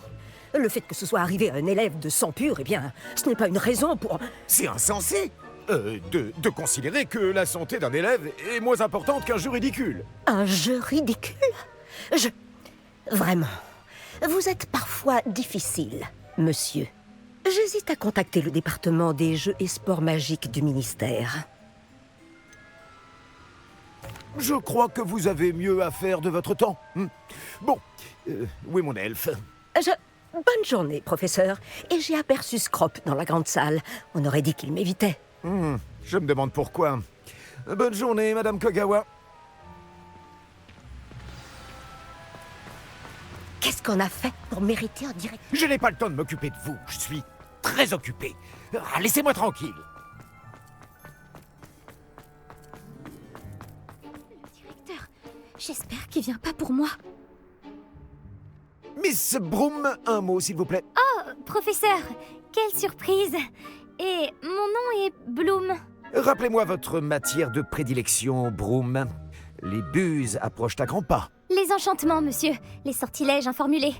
Le fait que ce soit arrivé à un élève de sang pur, eh bien, ce n'est pas une raison pour... C'est insensé de considérer que la santé d'un élève est moins importante qu'un jeu ridicule. Un jeu ridicule? Vraiment, vous êtes parfois difficile, monsieur. J'hésite à contacter le département des jeux et sports magiques du ministère. Je crois que vous avez mieux à faire de votre temps. Bon, où est mon elfe? Bonne journée, professeur. Et j'ai aperçu Scrop dans la grande salle. On aurait dit qu'il m'évitait. Je me demande pourquoi. Bonne journée, Madame Kogawa. Qu'est-ce qu'on a fait pour mériter un direct? Je n'ai pas le temps de m'occuper de vous. Je suis très occupé. Laissez-moi tranquille. Le directeur, j'espère qu'il vient pas pour moi. Miss Broom, un mot, s'il vous plaît. Oh, professeur, quelle surprise! Et mon nom est Bloom. Rappelez-moi votre matière de prédilection, Broom. Les buses approchent à grands pas. Les enchantements, monsieur. Les sortilèges informulés.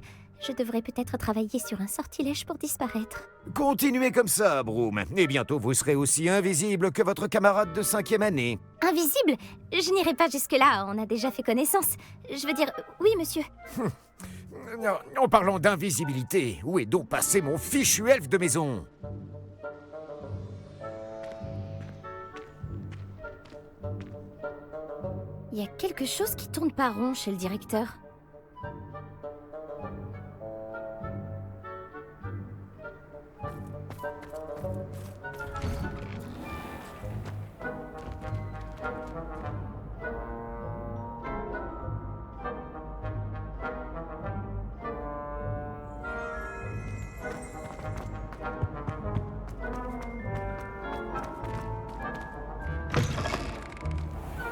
Je devrais peut-être travailler sur un sortilège pour disparaître. Continuez comme ça, Broom. Et bientôt, vous serez aussi invisible que votre camarade de 5e année. Invisible? Je n'irai pas jusque-là, on a déjà fait connaissance. Je veux dire, oui, monsieur. En parlant d'invisibilité, où est donc passé mon fichu elfe de maison? Il y a quelque chose qui tourne pas rond chez le directeur.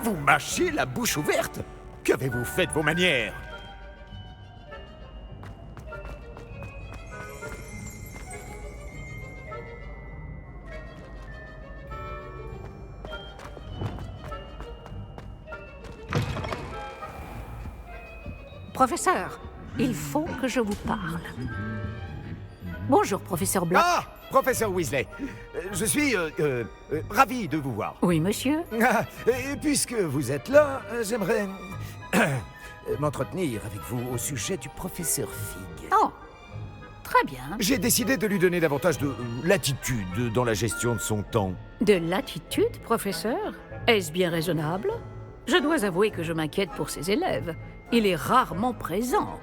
Vous mâchez la bouche ouverte? Qu'avez-vous fait de vos manières? Professeur, il faut que je vous parle. Bonjour, professeur Black. Ah, professeur Weasley. Je suis ravi de vous voir. Oui, monsieur. Et puisque vous êtes là, j'aimerais m'entretenir avec vous au sujet du professeur Fig. Oh, très bien. J'ai décidé de lui donner davantage de latitude dans la gestion de son temps. De latitude, professeur? Est-ce bien raisonnable? Je dois avouer que je m'inquiète pour ses élèves. Il est rarement présent.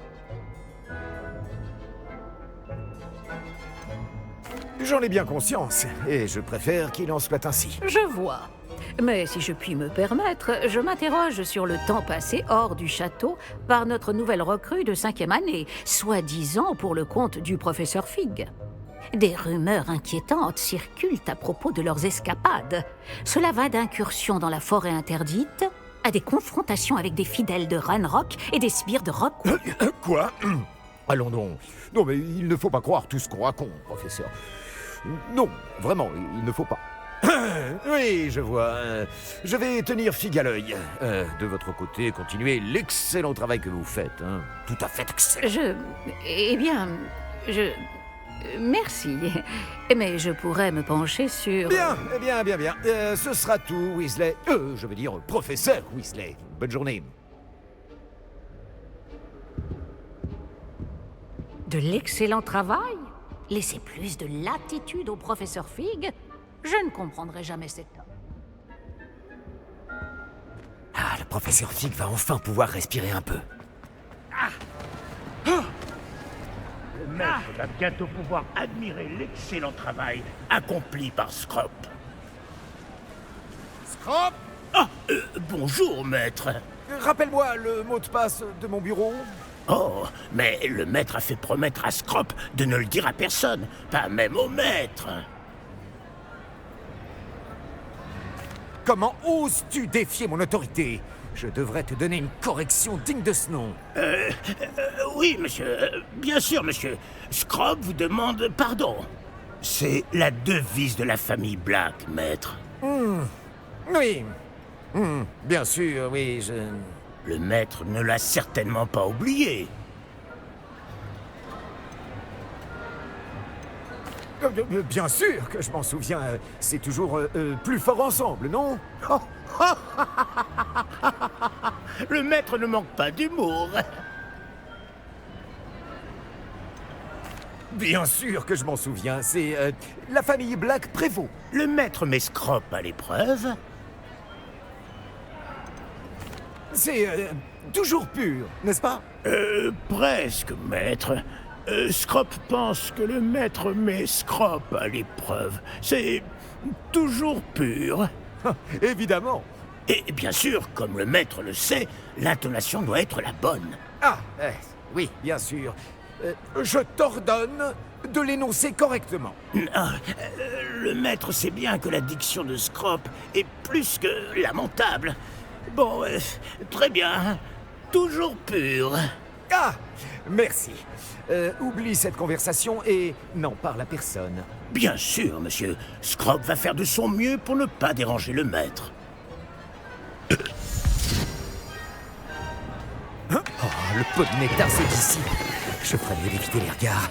J'en ai bien conscience, et je préfère qu'il en soit ainsi. Je vois. Mais si je puis me permettre, je m'interroge sur le temps passé hors du château par notre nouvelle recrue de 5e année, soi-disant pour le compte du professeur Fig. Des rumeurs inquiétantes circulent à propos de leurs escapades. Cela va d'incursions dans la forêt interdite à des confrontations avec des fidèles de Ranrock et des sbires de Rockwood. Quoi? Allons donc. Non, mais il ne faut pas croire tout ce qu'on raconte, professeur. Non, vraiment, il ne faut pas. Oui, je vois. Je vais tenir figue à l'œil. De votre côté, continuez l'excellent travail que vous faites. Hein. Tout à fait excellent. Eh bien, merci. Mais je pourrais me pencher sur... Bien. Ce sera tout, Weasley. Je veux dire, professeur Weasley. Bonne journée. De l'excellent travail? Laissez plus de latitude au professeur Fig? Je ne comprendrai jamais cet homme. Ah, le professeur Fig va enfin pouvoir respirer un peu. Le maître va bientôt pouvoir admirer l'excellent travail accompli par Scrop. Scrop? Bonjour, maître. Rappelle-moi le mot de passe de mon bureau. Oh, mais le maître a fait promettre à Scrop de ne le dire à personne, pas même au maître. Comment oses-tu défier mon autorité? Je devrais te donner une correction digne de ce nom. Oui, monsieur. Bien sûr, monsieur. Scrop vous demande pardon. C'est la devise de la famille Black, maître. Oui. Bien sûr, oui, Le maître ne l'a certainement pas oublié. Bien sûr que je m'en souviens. C'est toujours plus fort ensemble, non? Le maître ne manque pas d'humour. Bien sûr que je m'en souviens. C'est la famille Black prévaut. Le maître met Scrop à l'épreuve. C'est toujours pur, n'est-ce pas? Presque, maître. Scrop pense que le maître met Scrop à l'épreuve. C'est toujours pur. Évidemment. Et bien sûr, comme le maître le sait, l'intonation doit être la bonne. Oui, bien sûr. Je t'ordonne de l'énoncer correctement. Le maître sait bien que la diction de Scrop est plus que lamentable. Bon, très bien. Toujours pur. Merci. Oublie cette conversation et n'en parle à personne. Bien sûr, monsieur. Scrop va faire de son mieux pour ne pas déranger le maître. Le pot de nectar, c'est d'ici. Je ferais mieux d'éviter les regards.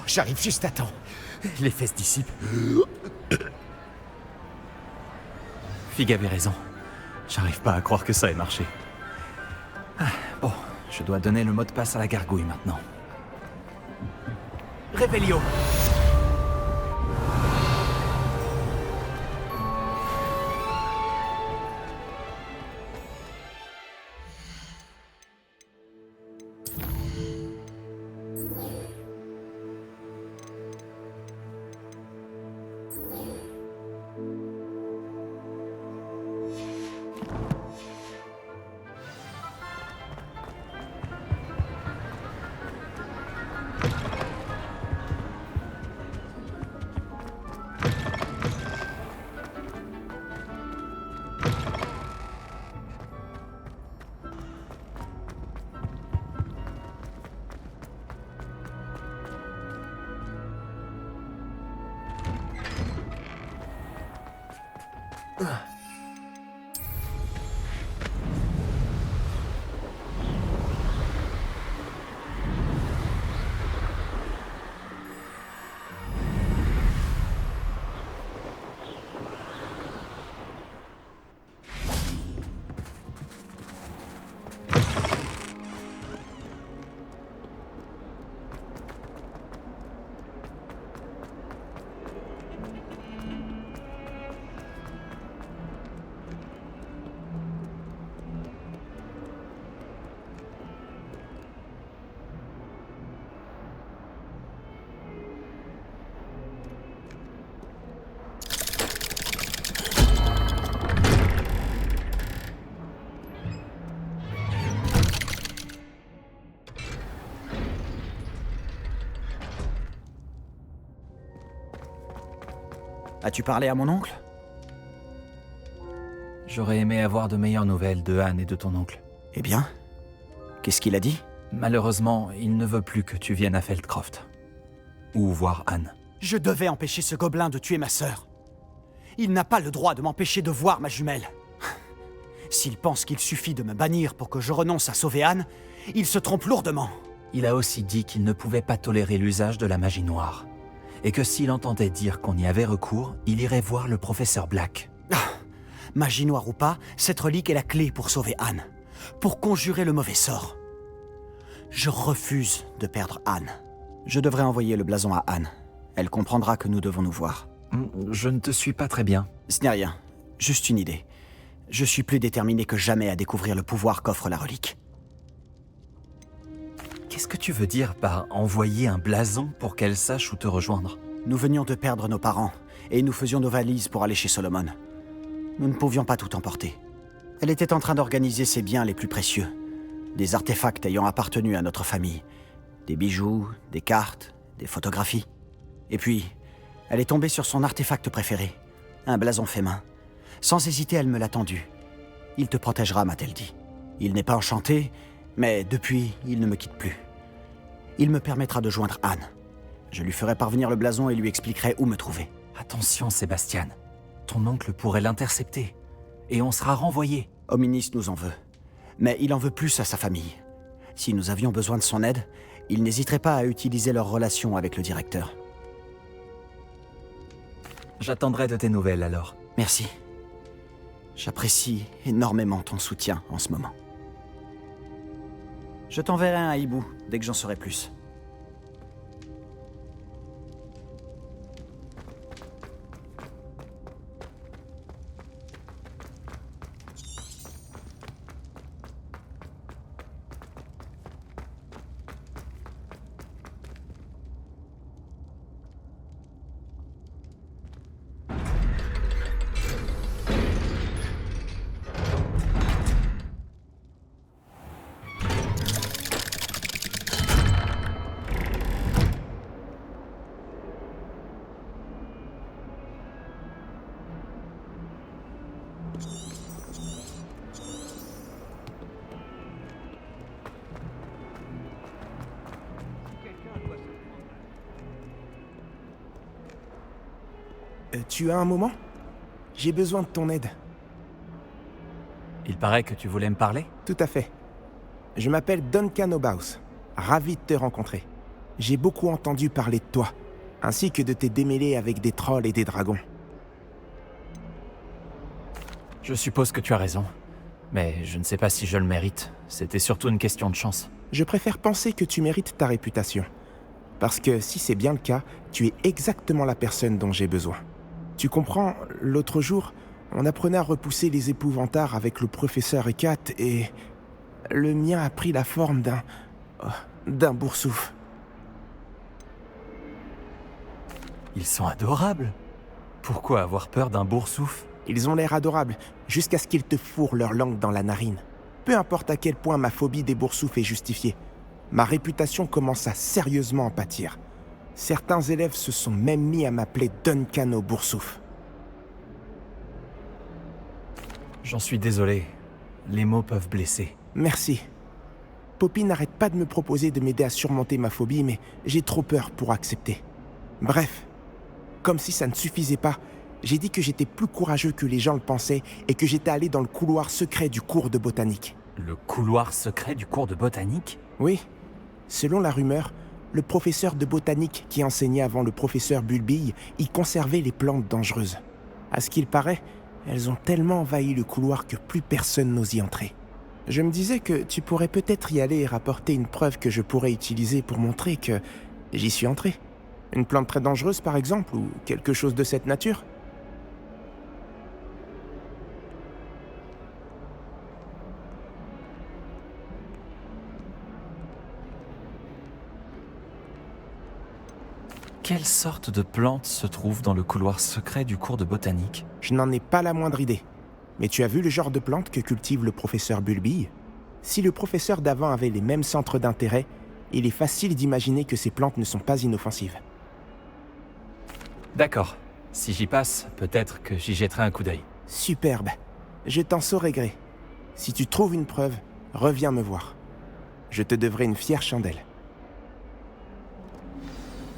J'arrive juste à temps. Les fesses dissipent. Fig avait raison. J'arrive pas à croire que ça ait marché. Bon, je dois donner le mot de passe à la gargouille maintenant. Réveillon. As-tu parlé à mon oncle? J'aurais aimé avoir de meilleures nouvelles de Anne et de ton oncle. Eh bien, qu'est-ce qu'il a dit? Malheureusement, il ne veut plus que tu viennes à Feldcroft. Ou voir Anne. Je devais empêcher ce gobelin de tuer ma sœur. Il n'a pas le droit de m'empêcher de voir ma jumelle. S'il pense qu'il suffit de me bannir pour que je renonce à sauver Anne, il se trompe lourdement. Il a aussi dit qu'il ne pouvait pas tolérer l'usage de la magie noire. Et que s'il entendait dire qu'on y avait recours, il irait voir le professeur Black. Magie noire ou pas, cette relique est la clé pour sauver Anne. Pour conjurer le mauvais sort. Je refuse de perdre Anne. Je devrais envoyer le blason à Anne. Elle comprendra que nous devons nous voir. Je ne te suis pas très bien. Ce n'est rien. Juste une idée. Je suis plus déterminé que jamais à découvrir le pouvoir qu'offre la relique. Qu'est-ce que tu veux dire par envoyer un blason pour qu'elle sache où te rejoindre? Nous venions de perdre nos parents, et nous faisions nos valises pour aller chez Solomon. Nous ne pouvions pas tout emporter. Elle était en train d'organiser ses biens les plus précieux. Des artefacts ayant appartenu à notre famille. Des bijoux, des cartes, des photographies. Et puis, elle est tombée sur son artefact préféré, un blason fait main. Sans hésiter, elle me l'a tendu. Il te protégera, m'a-t-elle dit. Il n'est pas enchanté, mais depuis, il ne me quitte plus. Il me permettra de joindre Anne. Je lui ferai parvenir le blason et lui expliquerai où me trouver. Attention, Sébastien. Ton oncle pourrait l'intercepter. Et on sera renvoyé. Hominis nous en veut. Mais il en veut plus à sa famille. Si nous avions besoin de son aide, il n'hésiterait pas à utiliser leur relation avec le directeur. J'attendrai de tes nouvelles alors. Merci. J'apprécie énormément ton soutien en ce moment. Je t'enverrai un hibou dès que j'en saurai plus. Tu as un moment? J'ai besoin de ton aide. Il paraît que tu voulais me parler? Tout à fait. Je m'appelle Duncan Obaus. Ravi de te rencontrer. J'ai beaucoup entendu parler de toi, ainsi que de tes démêlés avec des trolls et des dragons. Je suppose que tu as raison. Mais je ne sais pas si je le mérite. C'était surtout une question de chance. Je préfère penser que tu mérites ta réputation. Parce que si c'est bien le cas, tu es exactement la personne dont j'ai besoin. Tu comprends, l'autre jour, on apprenait à repousser les épouvantards avec le professeur Ekat et... le mien a pris la forme d'un boursouf. Ils sont adorables. Pourquoi avoir peur d'un boursouf? Ils ont l'air adorables, jusqu'à ce qu'ils te fourrent leur langue dans la narine. Peu importe à quel point ma phobie des boursoufs est justifiée. Ma réputation commence à sérieusement en pâtir. Certains élèves se sont même mis à m'appeler Duncan au boursouf. J'en suis désolé. Les mots peuvent blesser. Merci. Poppy n'arrête pas de me proposer de m'aider à surmonter ma phobie, mais j'ai trop peur pour accepter. Bref, comme si ça ne suffisait pas, j'ai dit que j'étais plus courageux que les gens le pensaient et que j'étais allé dans le couloir secret du cours de botanique. Le couloir secret du cours de botanique? Oui. Selon la rumeur, le professeur de botanique qui enseignait avant le professeur Bulbille y conservait les plantes dangereuses. À ce qu'il paraît, elles ont tellement envahi le couloir que plus personne n'ose y entrer. Je me disais que tu pourrais peut-être y aller et rapporter une preuve que je pourrais utiliser pour montrer que j'y suis entré. Une plante très dangereuse par exemple, ou quelque chose de cette nature. Quelle sorte de plante se trouve dans le couloir secret du cours de botanique? Je n'en ai pas la moindre idée. Mais tu as vu le genre de plante que cultive le professeur Bulbille? Si le professeur d'avant avait les mêmes centres d'intérêt, il est facile d'imaginer que ces plantes ne sont pas inoffensives. D'accord. Si j'y passe, peut-être que j'y jetterai un coup d'œil. Superbe. Je t'en saurai gré. Si tu trouves une preuve, reviens me voir. Je te devrai une fière chandelle.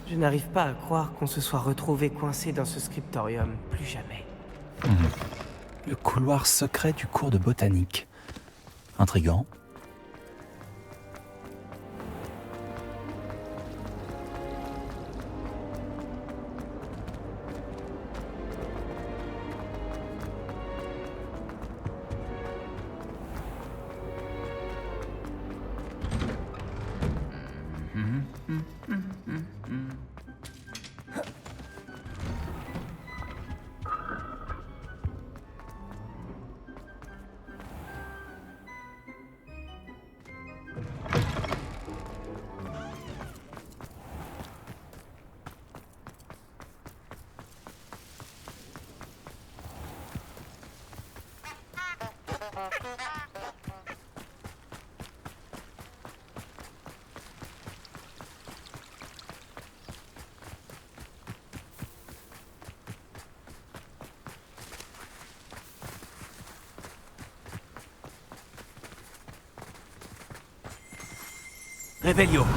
Je n'arrive pas à croire qu'on se soit retrouvé coincé dans ce scriptorium. Plus jamais. Le couloir secret du cours de botanique. Intriguant. Réveillon.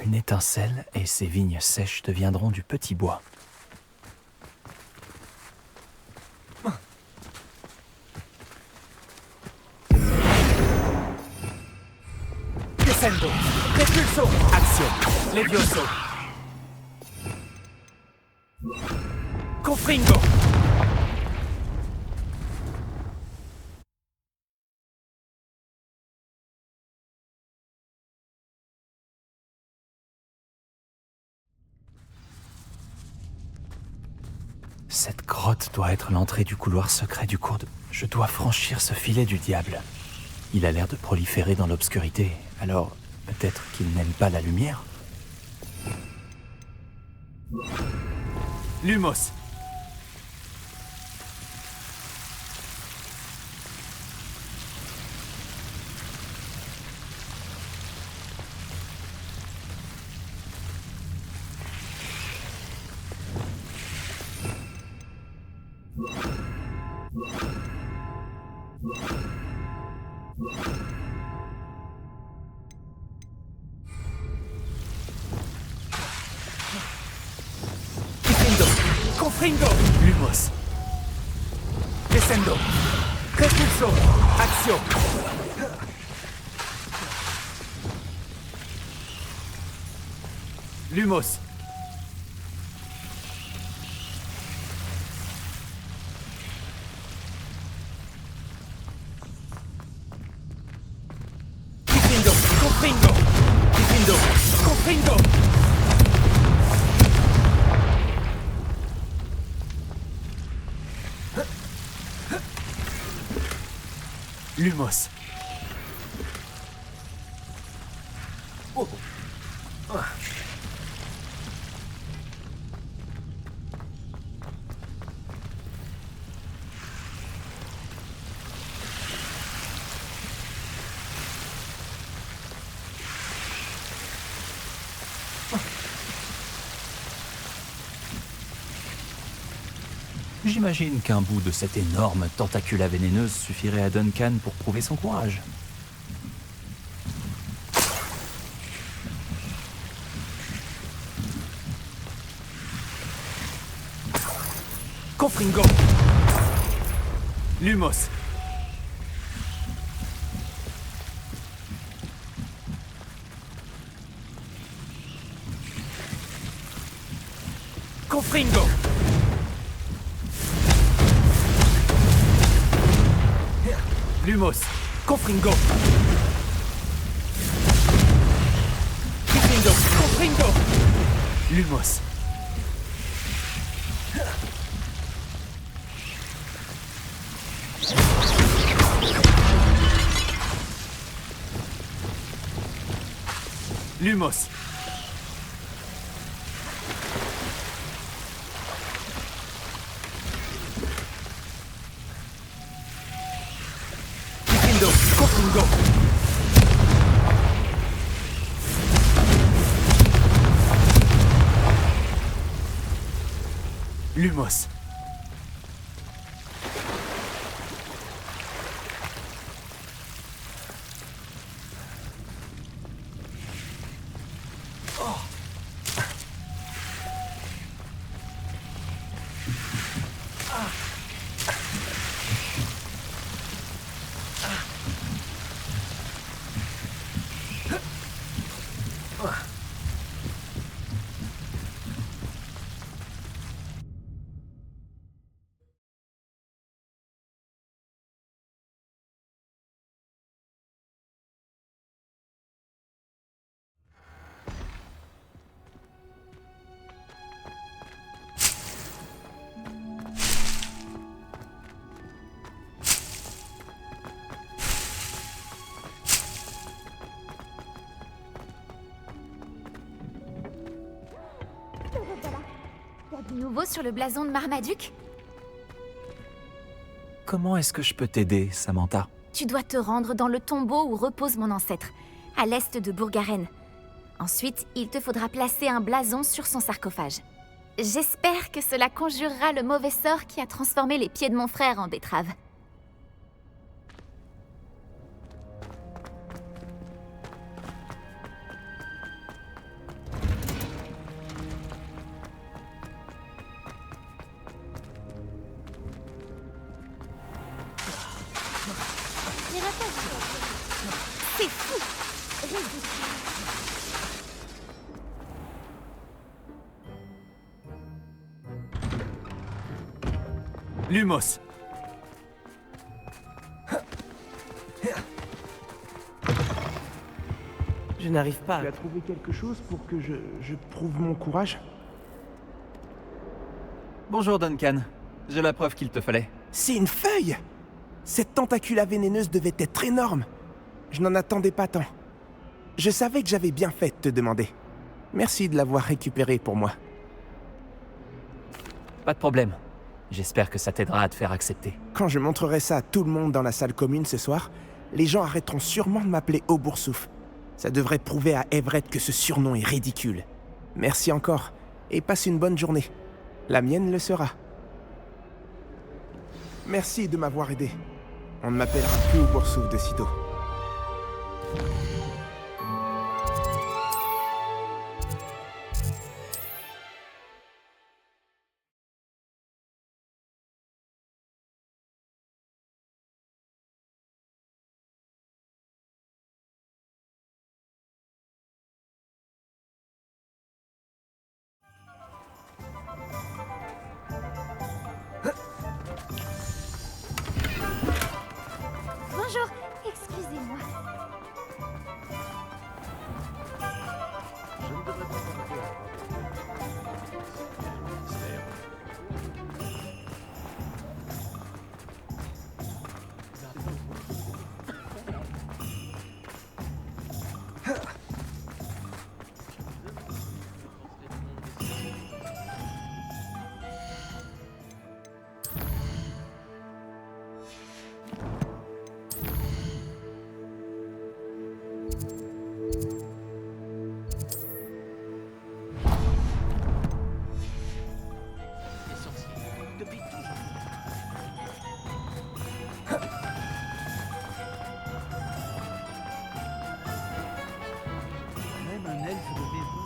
Une étincelle et ces vignes sèches deviendront du petit bois. Descendo. Repulso. Action. Levioso. Confringo. Cette grotte doit être l'entrée du couloir secret du cours de... Je dois franchir ce filet du diable. Il a l'air de proliférer dans l'obscurité, alors peut-être qu'il n'aime pas la lumière. Lumos. Confringo. Lumos. Descendo. Repulso. Action. Lumos. Confringo. Confringo. Confringo. Confringo. Lumos. Oh. J'imagine qu'un bout de cette énorme tentacula vénéneuse suffirait à Duncan pour prouver son courage. Confringo. Lumos. Confringo. Lumos. Confringo. Confringo. Confringo. Lumos. Lumos. Kikindo, Kokungo. Lumos. Y a du nouveau sur le blason de Marmaduke? Comment est-ce que je peux t'aider, Samantha? Tu dois te rendre dans le tombeau où repose mon ancêtre, à l'est de Bourgaren. Ensuite, il te faudra placer un blason sur son sarcophage. J'espère que cela conjurera le mauvais sort qui a transformé les pieds de mon frère en betterave. C'est fou! Lumos. Je n'arrive pas. Tu as trouvé quelque chose pour que je prouve mon courage? Bonjour Duncan. J'ai la preuve qu'il te fallait. C'est une feuille! Cette tentacula vénéneuse devait être énorme. Je n'en attendais pas tant. Je savais que j'avais bien fait de te demander. Merci de l'avoir récupérée pour moi. Pas de problème. J'espère que ça t'aidera à te faire accepter. Quand je montrerai ça à tout le monde dans la salle commune ce soir, les gens arrêteront sûrement de m'appeler Auboursouf. Ça devrait prouver à Everett que ce surnom est ridicule. Merci encore, et passe une bonne journée. La mienne le sera. Merci de m'avoir aidé. On ne m'appellera plus Auboursouf de sitôt. Bonjour, excusez-moi. Même un elfe de maison.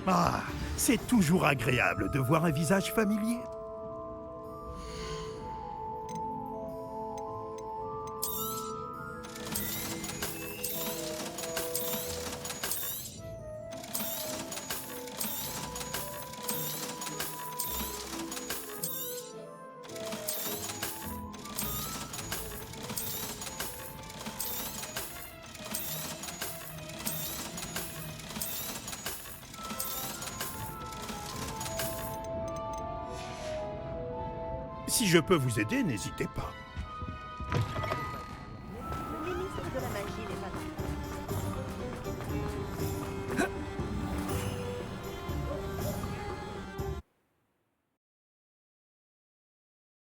Ah, c'est toujours agréable de voir un visage familier. Si je peux vous aider, n'hésitez pas.